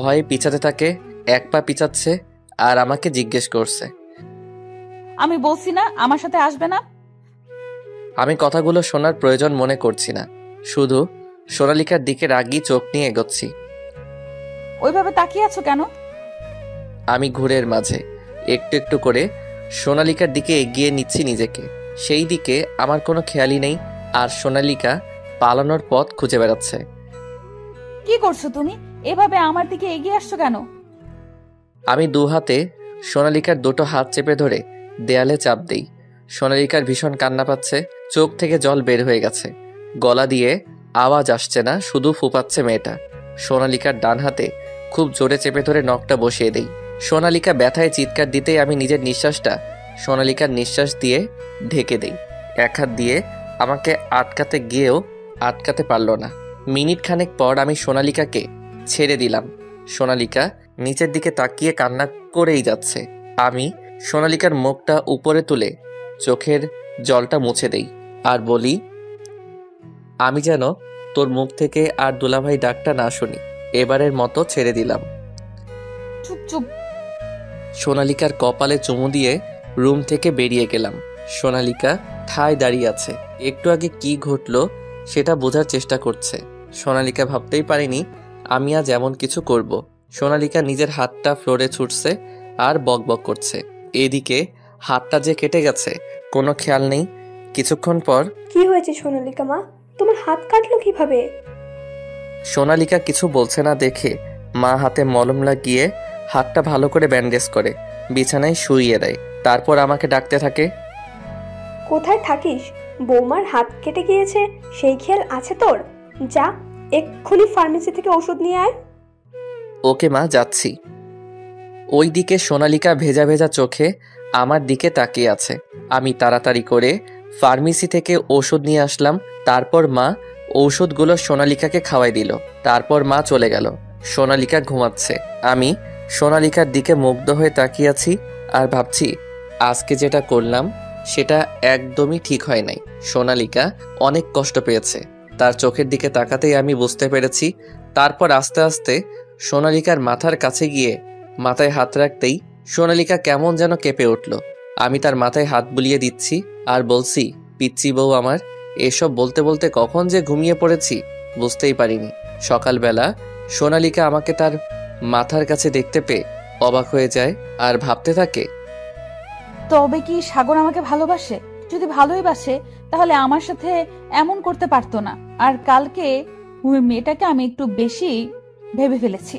ভয়ে পিছাতে থাকে। এক পা পিছাচ্ছে আর আমাকে জিজ্ঞেস করছে, আমি বলছি না আমার সাথে আসবে না? আমি কথাগুলো শোনার প্রয়োজন মনে করছি না, শুধু সোনালিকার দিকে রাগি চোখ নিয়ে এগোচ্ছি। ওইভাবে তাকিয়ে আছো কেন? আমি ঘুরের মাঝে একটু একটু করে সোনালিকার দিকে এগিয়ে নিচ্ছি নিজেকে। সেই দিকে আমার কোনো খেয়ালই নেই, আর সোনালিকা পালানোর পথ খুঁজে বেড়াচ্ছে। কি করছো তুমি? এভাবে আমার দিকে এগিয়ে আসছো কেন? আমি দু হাতে সোনালিকার দুটো হাত চেপে ধরে দেয়ালে চাপ দেই। সোনালিকার ভীষণ কান্না পাচ্ছে, চোখ থেকে জল বের হয়ে গেছে। গলা দিয়ে আওয়াজ আসছে না, শুধু ফুপাচ্ছে মেয়েটা। সোনালিকার ডান হাতে খুব জোরে চেপে ধরে নখটা বসিয়ে দেই। সোনালিকা ব্যথায় চিৎকার দিতেই আমি নিজের নিঃশ্বাসটা সোনালিকার নিঃশ্বাস দিয়ে ঢেকে দেই। এক হাত দিয়ে আমাকে আটকাতে গিয়েও আটকাতে পারল না। মিনিট খানেক পর আমি সোনালিকাকে ছেড়ে দিলাম। সোনালিকা নিচের দিকে তাকিয়ে কান্না করেই যাচ্ছে। আমি সোনালিকার মুখটা উপরে তুলে চোখের জলটা মুছে দেই আর বলি, আমি যেন তোর মুখ থেকে আর দুলাভাই ডাকটা না শুনি। এবারের মতো ছেড়ে দিলাম। চুপ চুপ। সোনালিকার কপালে চুমু দিয়ে রুম থেকে বেরিয়ে গেলাম। সোনালিকা ঠায় দাঁড়িয়ে আছে, একটু আগে কি ঘটলো সেটা বোঝার চেষ্টা করছে। সোনালিকা ভাবতেই পারেনি আমি আজ এমন কিছু করব। সোনালিকা নিজের হাতটা ফ্লোরে ছুটছে আর বকবক করছে। এদিকে হাতটা যে কেটে গেছে কোনো খেয়াল নেই। কিছুক্ষণ পর, কি হয়েছে সোনালিকা মা, তোমার হাত কাটলো কিভাবে? সোনালিকা কিছু বলছে না দেখে মা হাতে মলম লাগিয়ে হাতটা ভালো করে ব্যান্ডেজ করে বিছানায় শুইয়ে দেয়। তারপর আমাকে ডাকতে থাকে, কোথায় থাকিস? বৌমার হাত কেটে গিয়েছে, সেই খেয়াল আছে তোর? যা এক্ষুনি ফার্মেসি থেকে ওষুধ নিয়ে আয়। ওকে মা, যাচ্ছি। ওই দিকে সোনালিকা ভেজা ভেজা চোখে আমার দিকে তাকিয়ে আছে। আমি তাড়াতাড়ি করে ফার্মেসি থেকে ওষুধ নিয়ে আসলাম। তারপর মা ঔষধগুলো সোনালিকাকে খাওয়াই দিল। তারপর মা চলে গেল। সোনালিকা ঘুমাচ্ছে। আমি সোনালিকার দিকে মুগ্ধ হয়ে তাকিয়ে আছি আর ভাবছি আজকে যেটা করলাম সেটা একদমই ঠিক হয় নাই। সোনালিকা অনেক কষ্ট পেয়েছে। তার চোখের দিকে তাকাতেই আমি বুঝতে পেরেছি। তারপর আস্তে আস্তে সোনালিকার মাথার কাছে গিয়ে মাথায় হাত রাখতেই সোনালিকা কেমন যেন কেঁপে উঠল। আমি তার মাথায় হাত বুলিয়ে দিচ্ছি আর বলছি, পিচ্চি বউ আমার। এসব বলতে বলতে কখন যে ঘুমিয়ে পড়েছি বুঝতেই পারিনি। সকালবেলা সোনালিকা আমাকে তার মাথার কাছে দেখতে পেয়ে অবাক হয়ে যায় আর ভাবতে থাকে, তবে কি সাগর আমাকে ভালোবাসে? যদি ভালোই বাসে তাহলে আমার সাথে এমন করতে পারতো না। আর কালকে ওই মেয়েটাকে আমি একটু বেশি ভেবে ফেলেছি।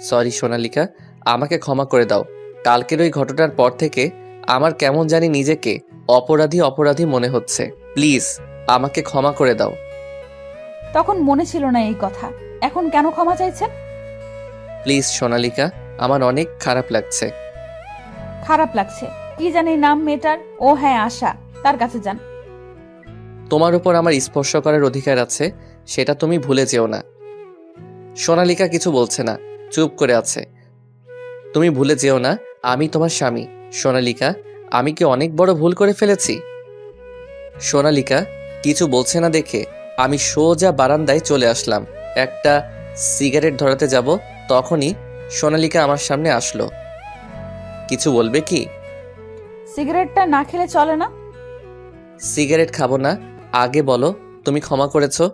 সরি সোনালিকা, আমাকে ক্ষমা করে দাও। কালকের ওই ঘটনার পর থেকে আমার কেমন জানি নিজেকে অপরাধী অপরাধী মনে হচ্ছে। প্লিজ আমাকে ক্ষমা করে দাও। তখন মনে ছিল না এই কথা, এখন কেন ক্ষমা চাইছেন? প্লিজ সোনালিকা, আমার অনেক খারাপ লাগছে। খারাপ লাগছে? কি জানি নাম মেয়েটার? ও হ্যাঁ, আশা। তার কাছে যান। তোমার উপর আমার স্পর্শ করার অধিকার আছে, সেটা তুমি ভুলে যেও না। সোনালিকা কিছু বলছে না, চুপ করে আছে। তুমি ভুলে যেও না আমি তোমার স্বামী। সোনালিকা, আমি কি অনেক বড় ভুল করে ফেলেছি? সোনালিকা কিছু বলছে না দেখে আমি সোজা বারান্দায় চলে আসলাম। একটা সিগারেট ধরাতে যাব, তখনই সোনালিকা আমার সামনে আসলো। কিছু বলবে কি? সিগারেটটা না খেলে চলে না? সিগারেট খাবো না, আগে বলো, তুমি ক্ষমা করেছো?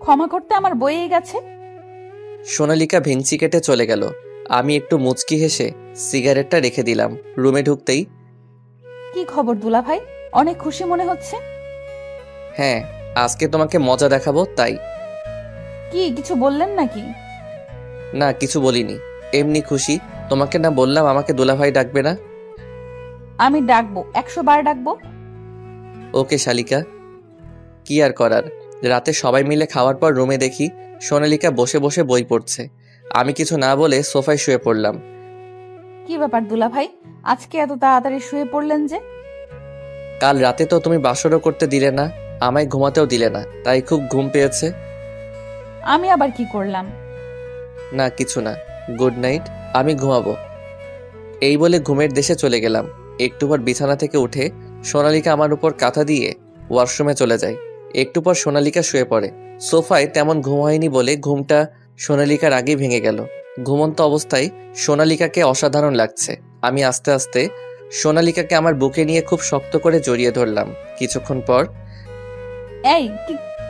ক্ষমা করতে আমার বইয়ে গেছে। সোনালিকা ভেংচি কেটে চলে গেল। আমি একটু মুচকি হেসে সিগারেটটা রেখে দিলাম। রুমে ঢুকতেই, কি খবর দুলা ভাই? অনেক খুশি মনে হচ্ছে। হ্যাঁ, আজকে তোমাকে মজা দেখাবো তাই। কি কিছু বললেন নাকি? না, কিছু বলিনি, এমনি খুশি। তোমাকে না বললাম আমাকে দুলাভাই ডাকবে না? আমি ডাকবো, 100 বার ডাকবো। ওকে শালিকা। কি আর করার, রাতে সবাই মিলে খাওয়ার পর রুমে দেখি সোনালিকা বসে বসে বই পড়ছে। আমি কিছু না বলে সোফায় শুয়ে পড়লাম। কি ব্যাপার দুলা ভাই, আজকে এত তাড়াতাড়ি শুয়ে পড়লেন যে? কাল রাতে তো তুমি বাসরও করতে দিলে না, আমায় ঘুমাতেও দিলে না, তাই খুব ঘুম পেয়েছে। আমি আবার কি করলাম? না কিছু না, গুড নাইট, আমি ঘুমাবো। এই বলে ঘুমের দেশে চলে গেলাম। একটু পর বিছানা থেকে উঠে সোনালিকা আমার উপর কাঁথা দিয়ে ওয়াশরুমে চলে যায়। একটু পর সোনালিকা শুয়ে পড়ে। সোফায় তেমন ঘুম হয়নি বলে ঘুমটা সোনালিকার আগেই ভেঙে গেল। ঘুমন্ত অবস্থায় সোনালিকাকে অসাধারণ লাগছে। আমি আস্তে আস্তে সোনালিকাকে আমার বুকে নিয়ে খুব শক্ত করে জড়িয়ে ধরলাম। কিছুক্ষণ পর, এই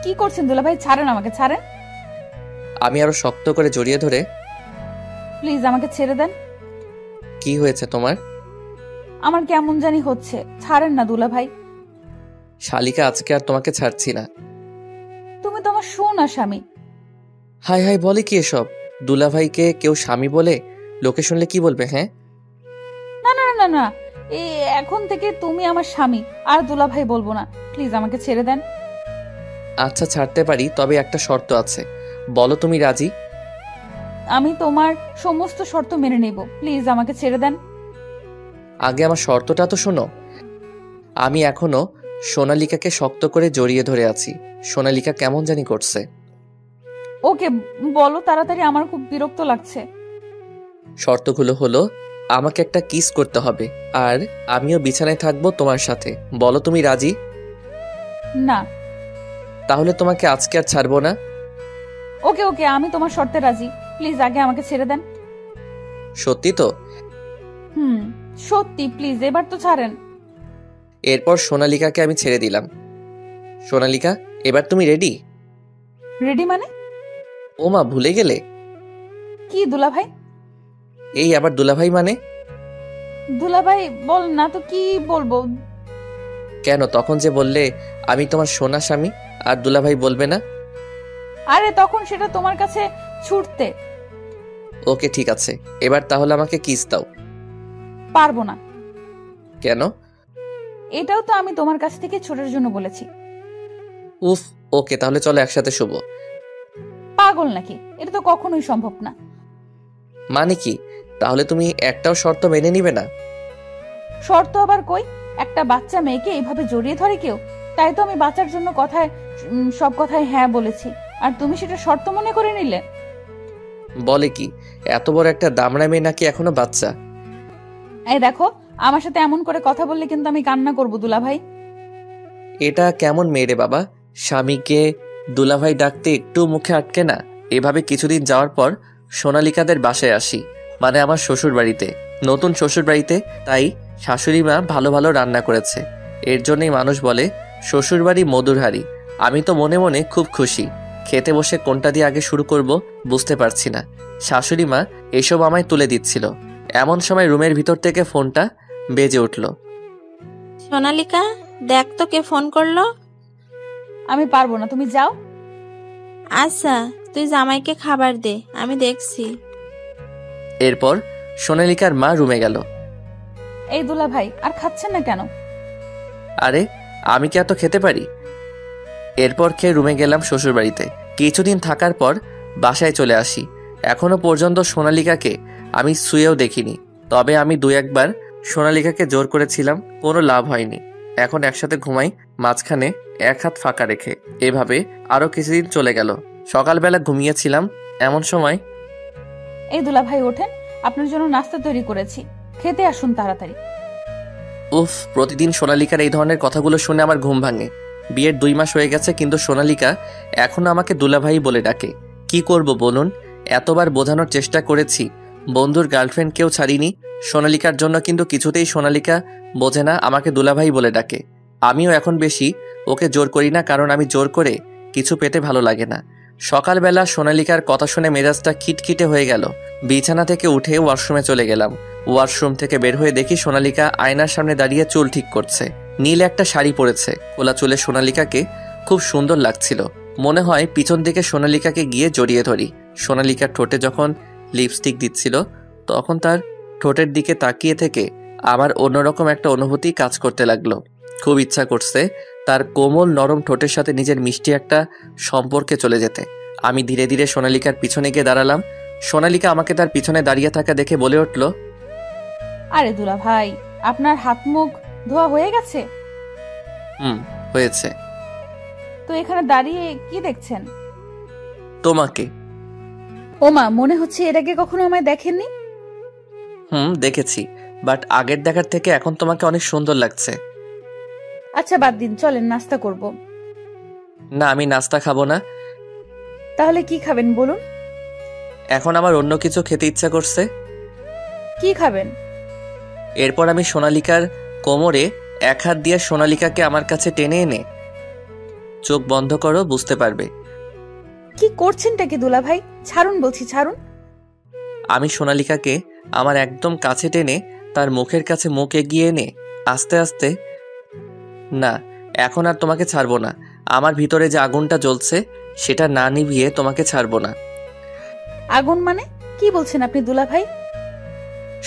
কি করছেন দুলা ভাই? ছাড়েন আমাকে, ছাড়েন। আমি আরো শক্ত করে জড়িয়ে ধরে, প্লিজ আমাকে ছেড়ে দেন। কি হয়েছে তোমার? আমার কেমন জানি হচ্ছে, ছাড়েন না দুলা ভাই। শালিকা, আজকে আর তোমাকে ছাড়ছি না। তুমি তো আমার সোনা স্বামী। হাই হাই, বলে কি এসব? দুলাভাইকে কেউ স্বামী বলে? লোকে শুনলে কি বলবে? হ্যাঁ, না না না না, এই এখন থেকে তুমি আমার স্বামী, আর দুলা ভাই বলবো না। প্লিজ আমাকে ছেড়ে দেন। আচ্ছা ছাড়তে পারি, তবে একটা শর্ত আছে। বলো তুমি রাজি? আমি তোমার সমস্ত শর্ত মেনে নেব, প্লিজ আমাকে ছেড়ে দেন। আগে আমার শর্তটা তো শোনো। আমি এখনো সোনালিকাকে শক্ত করে জড়িয়ে ধরে আছি। সোনালিকা কেমন জানি করছে। ওকে বলো তাড়াতাড়ি, আমার খুব বিরক্ত লাগছে। শর্তগুলো হলো, আমাকে একটা কিস করতে হবে, আর আমিও বিছানায় থাকবো তোমার সাথে। বলো তুমি রাজি? না। তাহলে তোমাকে আজকে আর ছাড়বো না। ওকে ওকে, আমি তোমার শর্তে রাজি, প্লিজ আগে আমাকে ছেড়ে দেন। সত্যি তো? সত্যি, প্লিজ এবার তো ছাড়েন। এরপর সোনালিকাকে আমি ছেড়ে দিলাম। সোনালিকা, এবার তুমি রেডি? রেডি মানে? ও মা, ভুলে গেলে? কি দুলা ভাই? এই আবার দুলাভাই মানে? দুলা ভাই বল না তো, কি বলবো? কেন, তখন যে বললে আমি তোমার সোনা স্বামী, আর দুলাভাই বলবে না? আরে তখন সেটা তোমার কাছে ছুটতে। ওকে ঠিক আছে, এবার তাহলে আমাকে কিস দাও। পারবো না। কেন? এটাও তো আমি তোমার কাছ থেকে ছোটার জন্য বলেছি। উফ, ওকে তাহলে চলো একসাথে শুভ। পাগল নাকি? এটা তো কখনোই সম্ভব না। মানে কি? তাহলে তুমি একটাও শর্ত মেনে নিবে না? শর্ত আবার কই? একটা বাচ্চা মেয়েকে এইভাবে জড়িয়ে ধরে কেউ? তাই তো আমি বাচ্চার জন্য সব কথায় হ্যাঁ বলেছি, আর তুমি সেটা শর্ত মনে করে নিলে। বলে কি, এত বড় একটা দামড়া মেয়ে নাকি এখনো বাচ্চা? এই দেখো, আমার সাথে এমন করে কথা বললে কিন্তু আমি কান্না করবো দুলা ভাই। এটা কেমন মেয়ে রে বাবা? স্বামীকে দুলাভাই ডাকতে একটু মুখে আটকে না। এভাবে কিছুদিন যাওয়ার পর সোনালিকাদের বাসায় আসি, মানে আমার শ্বশুর বাড়িতে, নতুন শ্বশুর বাড়িতে। তাই শাশুড়ি মা ভালো ভালো রান্না করেছে। এর জন্যই মানুষ বলে শ্বশুর বাড়ি মধুর হাঁড়ি। আমি তো মনে মনে খুব খুশি। খেতে বসে কোনটা দিয়ে আগে শুরু করব বুঝতে পারছি না। শাশুড়ি মা এসব আমায় তুলে দিচ্ছিল। এমন সময় রুমের ভিতর থেকে ফোনটা বেজে উঠল। সোনালিকা, দেখ তো কে ফোন করলো। আমি পারবো না, তুমি যাও। আচ্ছা, তুই জামাইকে খাবার দে, আমি দেখছি। এরপর সোনালিকার মা রুমে গেল। এই দুলা ভাই, আর খাচ্ছেন না কেন? আরে আমি কি এত খেতে পারি? এরপর খেয়ে রুমে গেলাম শ্বশুর বাড়িতে। কিছুদিন থাকার পর বাসায় চলে আসি। এখনো পর্যন্ত সোনালিকাকে আমি শুয়েও দেখিনি। তবে আমি 2-1 বার সোনালিকাকে জোর করেছিলাম, কোনো লাভ হয়নি। এখন একসাথে ঘুমাই, মাঝখানে এক হাত ফাঁকা রেখে। এভাবে আরো কিছুদিন চলে গেল। সকালবেলা ঘুমিয়েছিলাম, এমন সময়, এই দুলা ভাই ওঠেন, আপনার জন্য নাস্তা তৈরি করেছি, খেতে আসুন তাড়াতাড়ি। উফ, প্রতিদিন সোনালিকার এই ধরনের কথাগুলো শুনে আমার ঘুম ভাঙে। বিয়ের 2 মাস হয়ে গেছে, কিন্তু সোনালিকা এখনো আমাকে দুলাভাই বলে ডাকে। কি করব বলুন? এতবার বোঝানোর চেষ্টা করেছি, বন্ধুর গার্লফ্রেন্ডকেও ছাড়িনি সোনালিকার জন্য, কিন্তু কিছুতেই সোনালিকা বোঝে না, আমাকে দুলাভাই বলে ডাকে। আমিও এখন বেশি ওকে জোর করি না, কারণ আমি জোর করে কিছু পেতে ভালো লাগে না। সকালবেলা সোনালিকার কথা শুনে মেজাজটা খিটখিটে হয়ে গেল। বিছানা থেকে উঠে ওয়াশরুমে চলে গেলাম। ওয়াশরুম থেকে বের হয়ে দেখি সোনালিকা আয়নার সামনে দাঁড়িয়ে চুল ঠিক করছে। নীল একটা শাড়ি পরেছে। খোলা চুলে সোনালিকাকে খুব সুন্দর লাগছিল। মনে হয় পিছন দিকে সোনালিকাকে গিয়ে জড়িয়ে ধরি। সোনালিকার ঠোঁটে যখন লিপস্টিক দিচ্ছিল তখন তার ঠোঁটের দিকে তাকিয়ে থেকে আমার অন্যরকম একটা অনুভূতি কাজ করতে লাগলো। খুব ইচ্ছা করছে তার কোমল নরম ঠোঁটের সাথে নিজের মিষ্টি একটা সম্পর্কে চলে যেতে। আমি ধীরে ধীরে সোনালিকার পিছনে গিয়ে দাঁড়ালাম। সোনালিকা আমাকে তার পিছনে দাঁড়িয়ে থাকা দেখে বলে উঠল, আরে দুলা ভাই, আপনার হাত মুখ ধোয়া হয়ে গেছে? হয়েছে। তো এখানে দাঁড়িয়ে কি দেখছেন? তোমাকে। ওমা, মনে হচ্ছে এর আগে কখনো আমায় দেখেননি। দেখেছি, বাট আগের দেখার থেকে এখন তোমাকে অনেক সুন্দর লাগছে। আচ্ছা বাদ দিন, চলেন নাস্তা করব। না, আমি নাস্তা খাবো না। তাহলে কি খাবেন বলুন? এখন আমার অন্য কিছু খেতে ইচ্ছা করছে। কি খাবেন? এরপর আমি সোনালিকার কোমরে এক হাত দিয়ে সোনালিকাকে আমার কাছে টেনে এনে, চোখ বন্ধ করো, বুঝতে পারবে। কি করছেনটা কি দুলা ভাই? ছাড়ুন বলছি, ছাড়ুন। আমি সোনালিকাকে আমার একদম কাছে টেনে তার মুখের কাছে মুখ এগিয়ে এনে আস্তে আস্তে, না এখন আর তোমাকে ছাড়বো না। আমার ভিতরে যে আগুনটা জ্বলছে সেটা না নিভিয়ে তোমাকে ছাড়বো না। আগুন মানে কি বলছেন আপনি দুলা ভাই?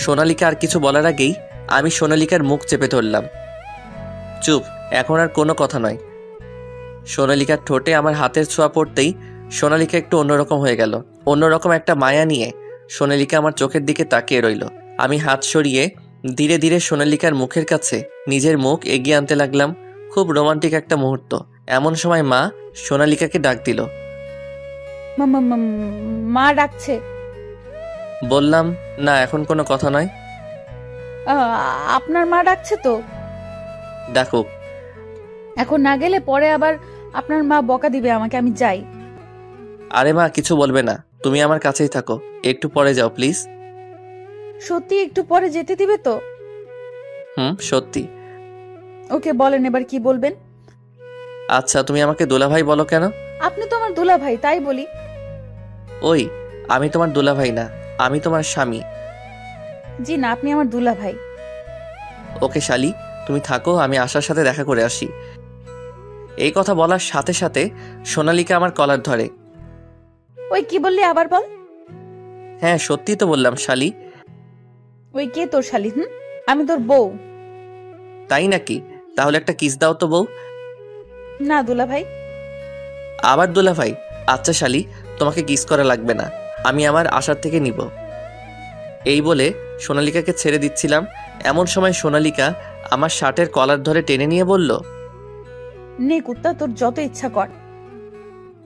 সোনালিকা আর কিছু বলার আগেই আমি সোনালিকার মুখ চেপে ধরলাম। চুপ, এখন আর কোনো কথা নয়। সোনালিকার ঠোঁটে আমার হাতের ছোঁয়া পড়তেই সোনালিকা একটু অন্যরকম হয়ে গেল। অন্যরকম একটা মায়া নিয়ে সোনালিকা আমার চোখের দিকে তাকিয়ে রইল। আমি হাত সরিয়ে ধীরে ধীরে সোনালিকার মুখের কাছে নিজের মুখ এগিয়ে আনতে লাগলাম। খুব রোমান্টিক একটা মুহূর্ত। এমন সময় মা সোনালিকাকে ডাক দিল। মা ডাকছে। বললাম, না এখন কোনো কথা নয়। আপনার মা ডাকছে তো? ডাকুক। এখন না গেলে পরে আবার আপনার মা বকা দিবে আমাকে। আমি যাই। আরে মা কিছু বলবে না, তুমি আমার কাছেই থাকো। একটু পরে যাও প্লিজ। সত্যি একটু পরে যেতে দিবে তো? সত্যি। ওকে বলেন এবার কি বলবেন। আচ্ছা, তুমি আমাকে দুলাভাই বলো কেন? আপনি তো আমার দুলা ভাই, তাই বলি। ওই, আমি তোমার দুলাভাই না, আমি তোমার স্বামী। জি না, আপনি আমার দুলা ভাই। ওকে শালি, তুমি থাকো, আমি আশার সাথে দেখা করে আসি। এই কথা বলার সাথে সাথে সোনালিকা আমার কলার ধরে। ওই কি বললি, আবার বল। হ্যাঁ সত্যি তো বললাম শালি। ওই কে তোর শালি? আমি তোর বউ। তাই নাকি? তাহলে একটা কিস দাও তো বউ। না দুলা ভাই। আবার দুলাভাই? আচ্ছা শালি, তোমাকে কিস করা লাগবে না, আমি আমার আশার থেকে নিব। এই বলে সোনালিকাকে ছেড়ে দিচ্ছিলাম। এমন সময় সোনালিকা আমার শার্টের কলার ধরে টেনে নিয়ে বলল, নে কুত্তা, তোর যত ইচ্ছা কর।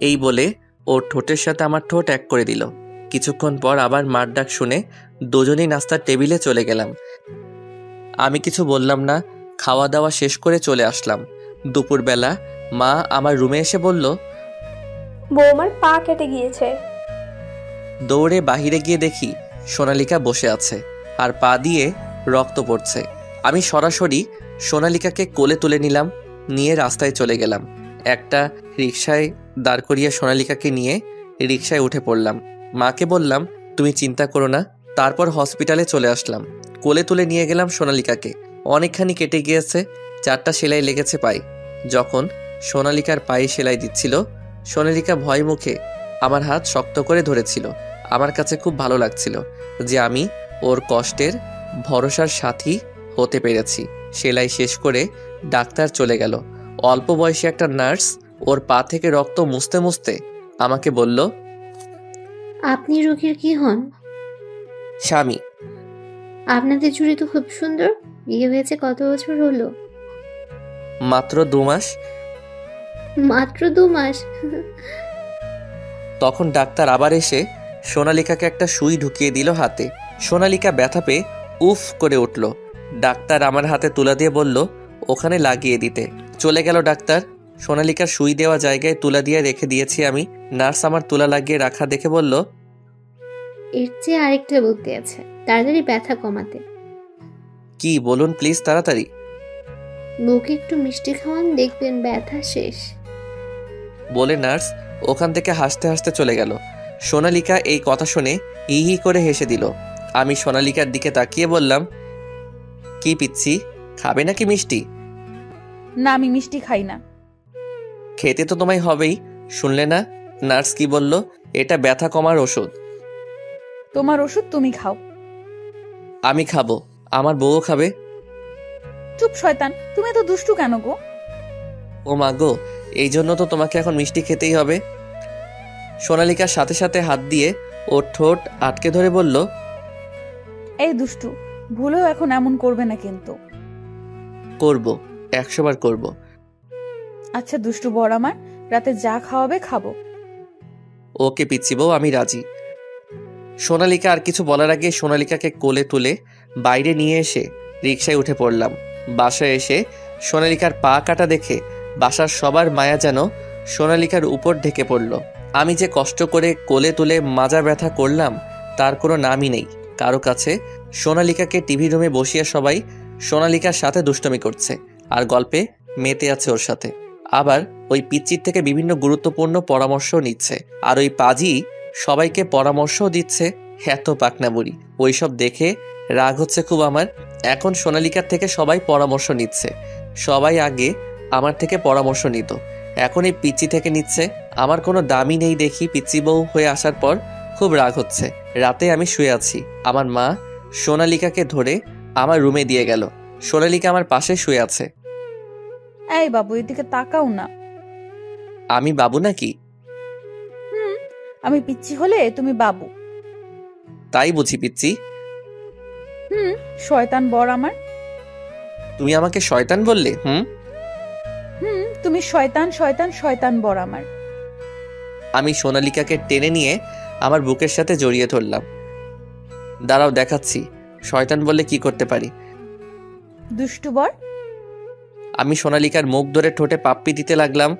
এই বলে ওর ঠোঁটের সাথে আমার ঠোঁট এক করে দিল। কিছুক্ষণ পর আবার মার ডাক শুনে দুজনেই নাস্তার টেবিলে চলে গেলাম। আমি কিছু বললাম না, খাওয়া দাওয়া শেষ করে চলে আসলাম। দুপুরবেলা মা আমার রুমে এসে বলল, বৌমার পা কেটে গিয়েছে। দৌড়ে বাহিরে গিয়ে দেখি সোনালিকা বসে আছে আর পা দিয়ে রক্ত পড়ছে। আমি সরাসরি সোনালিকাকে কোলে তুলে নিলাম, নিয়ে রাস্তায় চলে গেলাম। একটা রিকশায় দাঁড় করিয়ে সোনালিকাকে নিয়ে রিকশায় উঠে পড়লাম। মাকে বললাম, তুমি চিন্তা করো না। তারপর হসপিটালে চলে আসলাম। কোলে তুলে নিয়ে গেলাম সোনালিকাকে। অনেকখানি কেটে গিয়েছে, 4টা সেলাই লেগেছে পায়ে। যখন সোনালিকার পায়ে সেলাই দিচ্ছিল, সোনালিকা ভয় মুখে আমার হাত শক্ত করে ধরেছিল। আমার কাছে খুব ভালো লাগছিল যে আমি ওর কষ্টের ভরসার সাথী হতে পেরেছি। সেলাই শেষ করে ডাক্তার চলে গেল। অল্প বয়সী একটা নার্স ওর পা থেকে রক্ত মুছতে মুছতে আমাকে বলল, আপনি রোগীর কি হন? স্বামী। আপনাদের জুড়ি তো খুব সুন্দর। বিয়ে হয়েছে কত বছর হলো? মাত্র 2 মাস। মাত্র 2 মাস? তখন ডাক্তার আবার এসে সোনালিকাকে একটা সুই ঢুকিয়ে দিল হাতে। সোনালিকা ব্যথা পেয়ে উফ করে উঠল। ডাক্তার আমার হাতে তুলা দিয়ে বলল ওখানে লাগিয়ে দিতে। চলে গেল ডাক্তার। সোনালিকার সুই দেওয়া জায়গায় তুলা দিয়ে রেখে দিয়েছি আমি। নার্স আমার তুলা লাগিয়ে রাখা দেখে বলল, এর চেয়ে আরেকটা বুদ্ধি আছে তাড়াতাড়ি ব্যথা কমাতে। কি বলুন প্লিজ তাড়াতাড়ি। বউকে একটু মিষ্টি খাওয়ান, দেখবেন ব্যথা শেষ। বলে নার্স ওখান থেকে হাসতে হাসতে চলে গেল। সোনালিকা এই কথা শুনে হি হি করে হেসে দিল। আমি সোনালিকার দিকে তাকিয়ে বললাম, কি পিচ্ছি, খাবে নাকি মিষ্টি? না, আমি মিষ্টি খাই না। খেতে তো তোমায় হবেই। শুনলে না নার্স কি বলল? এটা ব্যথা কমার ওষুধ। তোমার ওষুধ তুমি খাও। আমি খাবো, আমার বউও খাবে। চুপ শয়তান, তুমি এত দুষ্টু কেন গো? ও মা গো, এই জন্য তো তোমাকে এখন মিষ্টি খেতেই হবে। সোনালিকার সাথে সাথে হাত দিয়ে ওর ঠোঁট আটকে ধরে বলল, এই দুষ্টু, ভুলেও এখন এমন করবে না কিন্তু। করব, 100 বার করব। আচ্ছা দুষ্টু বর আমার, রাতে যা খাওয়াবে খাবো। ওকে পিচ্ছি বউ, আমি রাজি। সোনালিকা আর কিছু বলার আগে সোনালিকাকে কোলে তুলে বাইরে নিয়ে এসে রিকশায় উঠে পড়লাম। বাসায় এসে সোনালিকার পা কাটা দেখে বাসার সবার মায়া যেন সোনালিকার উপর ঢেকে পড়ল। আমি যে কষ্ট করে কোলে তুলে মাজা ব্যথা করলাম তার কোনো নামই নেই কারো কাছে। সোনালিকাকে টিভি রুমে বসিয়ে সবাই সোনালিকার সাথে দুষ্টমি করছে আর গল্পে মেতে আছে ওর সাথে। আবার ওই পিচ্চির থেকে বিভিন্ন গুরুত্বপূর্ণ পরামর্শ নিচ্ছে, আর ওই পাজি সবাইকে পরামর্শও দিচ্ছে। এত পাকনা বুড়ি, ওইসব দেখে রাগ হচ্ছে খুব আমার। এখন সোনালিকার থেকে সবাই পরামর্শ নিচ্ছে। সবাই আগে আমার থেকে পরামর্শ নিত, এখন এই পিচ্চি থেকে নিচ্ছে। আমার কোনো দামই নেই দেখি পিচ্চি বউ হয়ে আসার পর খুব রাগ হচ্ছে। রাতে আমি শুয়ে আছি, আমার মা সোনালিকাকে ধরে আমার রুমে দিয়ে গেল। সোনালিকা আমার পাশে শুয়ে আছে। এই বাবু, এদিকে তাকাও না। আমি বাবু নাকি? আমি পিচ্ছি হলে তুমি বাবু। তাই বুঝি পিচ্চি? শয়তান বর আমার। তুমি আমাকে শয়তান বললে? তুমি শয়তান শয়তান শয়তান বর আমার। আমি সোনালিকাকে টেনে নিয়ে আমার বুকের সাথে জড়িয়ে ধরলাম। দাঁড়াও দেখাচ্ছি শয়তান বললে কি করতে পারি। দুষ্টু বর। আমি সোনালিকার মুখ ধরে ঠোঁটে পাপ্পি দিতে লাগলাম।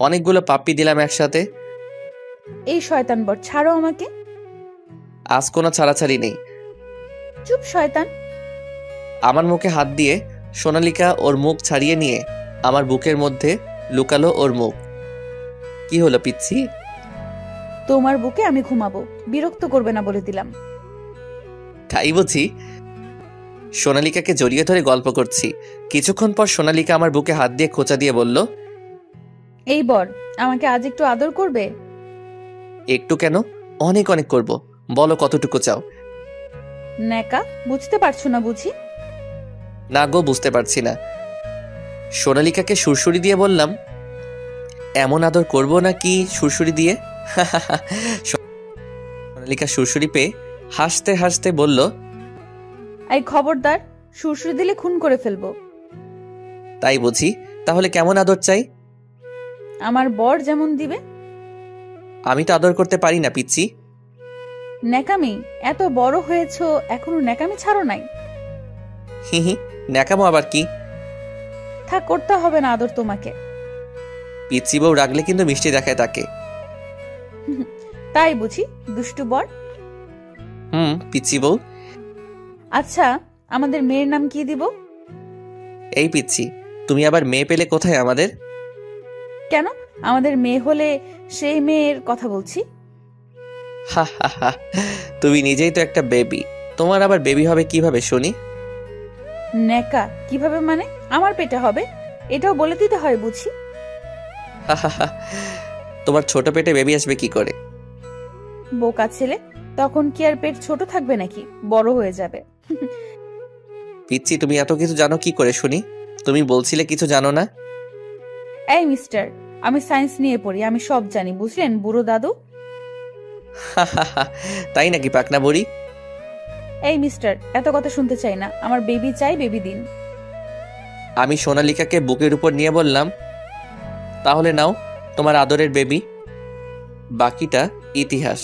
অনেকগুলো পাপ্পি দিলাম একসাথে। এই শয়তান বর, ছাড়ো আমাকে। আজ কোনো ছাড়াছাড়ি নেই। চুপ শয়তান। আমার মুখে হাত দিয়ে সোনালিকা ওর মুখ ছাড়িয়ে নিয়ে আমার বুকের মধ্যে লুকালো ওর মুখ। কি হলো পিচ্ছি? তোমার বুকে আমি ঘুমাবো, বিরক্ত করবে না বলে দিলাম। তাই বুঝি? সোনালিকাকে জড়িয়ে ধরে গল্প করছি। কিছুক্ষণ পর সোনালিকা আমার বুকে হাত দিয়ে খোঁচা দিয়ে বলল, এই বর, আমাকে আজ একটু আদর করবে? একটু কেন, অনেক অনেক করব। বলো কতটুকু চাও? নেকা, বুঝতে পারছো না বুঝি? না গো, বুঝতে পারছি না। সোনালিকাকে সুরসুরি দিয়ে বললাম, এমন আদর করব নাকি সুরসুরি দিয়ে? সোনালিকা সুরসুরি পেয়ে হাসতে হাসতে বলল, এই খবরদার, সুরসুরি দিলে খুন করে ফেলবো। তাই বুঝি? তাহলে কেমন আদর চাই? আমার বর যেমন দিবে। আমি তো আদর করতে পারি না পিচ্ছি। নেকামি, এত বড় হয়েছো এখনো নেকামি ছাড়ো নাই? হি হি, ন্যাকামো আবার কি? থাক, করতে হবে না আদর তোমাকে। পিচ্ছি বউ রাগলে কিন্তু মিষ্টি দেখায় তাকে। তাই বুঝি, দুষ্টু বর। পিচ্ছি বউ। আচ্ছা, আমাদের মেয়ের নাম কি দিব? এই পিচ্ছি, তুমি আবার মেয়ে পেলে কোথায় আমাদের? কেন, আমাদের মেয়ে হলে সেই মেয়ের কথা বলছি। হা হা হা, তুমি নিজেই তো একটা বেবি, তোমার আবার বেবি হবে কিভাবে শুনি? নেকা, কিভাবে মানে? আমার পেটে হবে, এটাও বলে দিতে হয় বুঝি? হা হা হা, তোমার ছোট পেটে বেবি আসবে কি করে? বোকা ছেলে, তখন কি আর পেট ছোট থাকবে নাকি, বড় হয়ে যাবে। পিচ্ছি, তুমি এত কিছু জানো কি করে শুনি? তুমি বলছিলে কিছু জানো না। এই মিস্টার, আমি সায়েন্স নিয়ে পড়ি, আমি সব জানি, বুঝলেন বুড়ো দাদু? তাই নাকি পাকনা বুড়ি? এই মিস্টার, এত কথা শুনতে চাই না, আমার বেবি চাই, বেবি দিন। আমি সোনালিকাকে বুকের উপর নিয়ে বললাম, তাহলে নাও তোমার আদরের বেবি, বাকিটা ইতিহাস।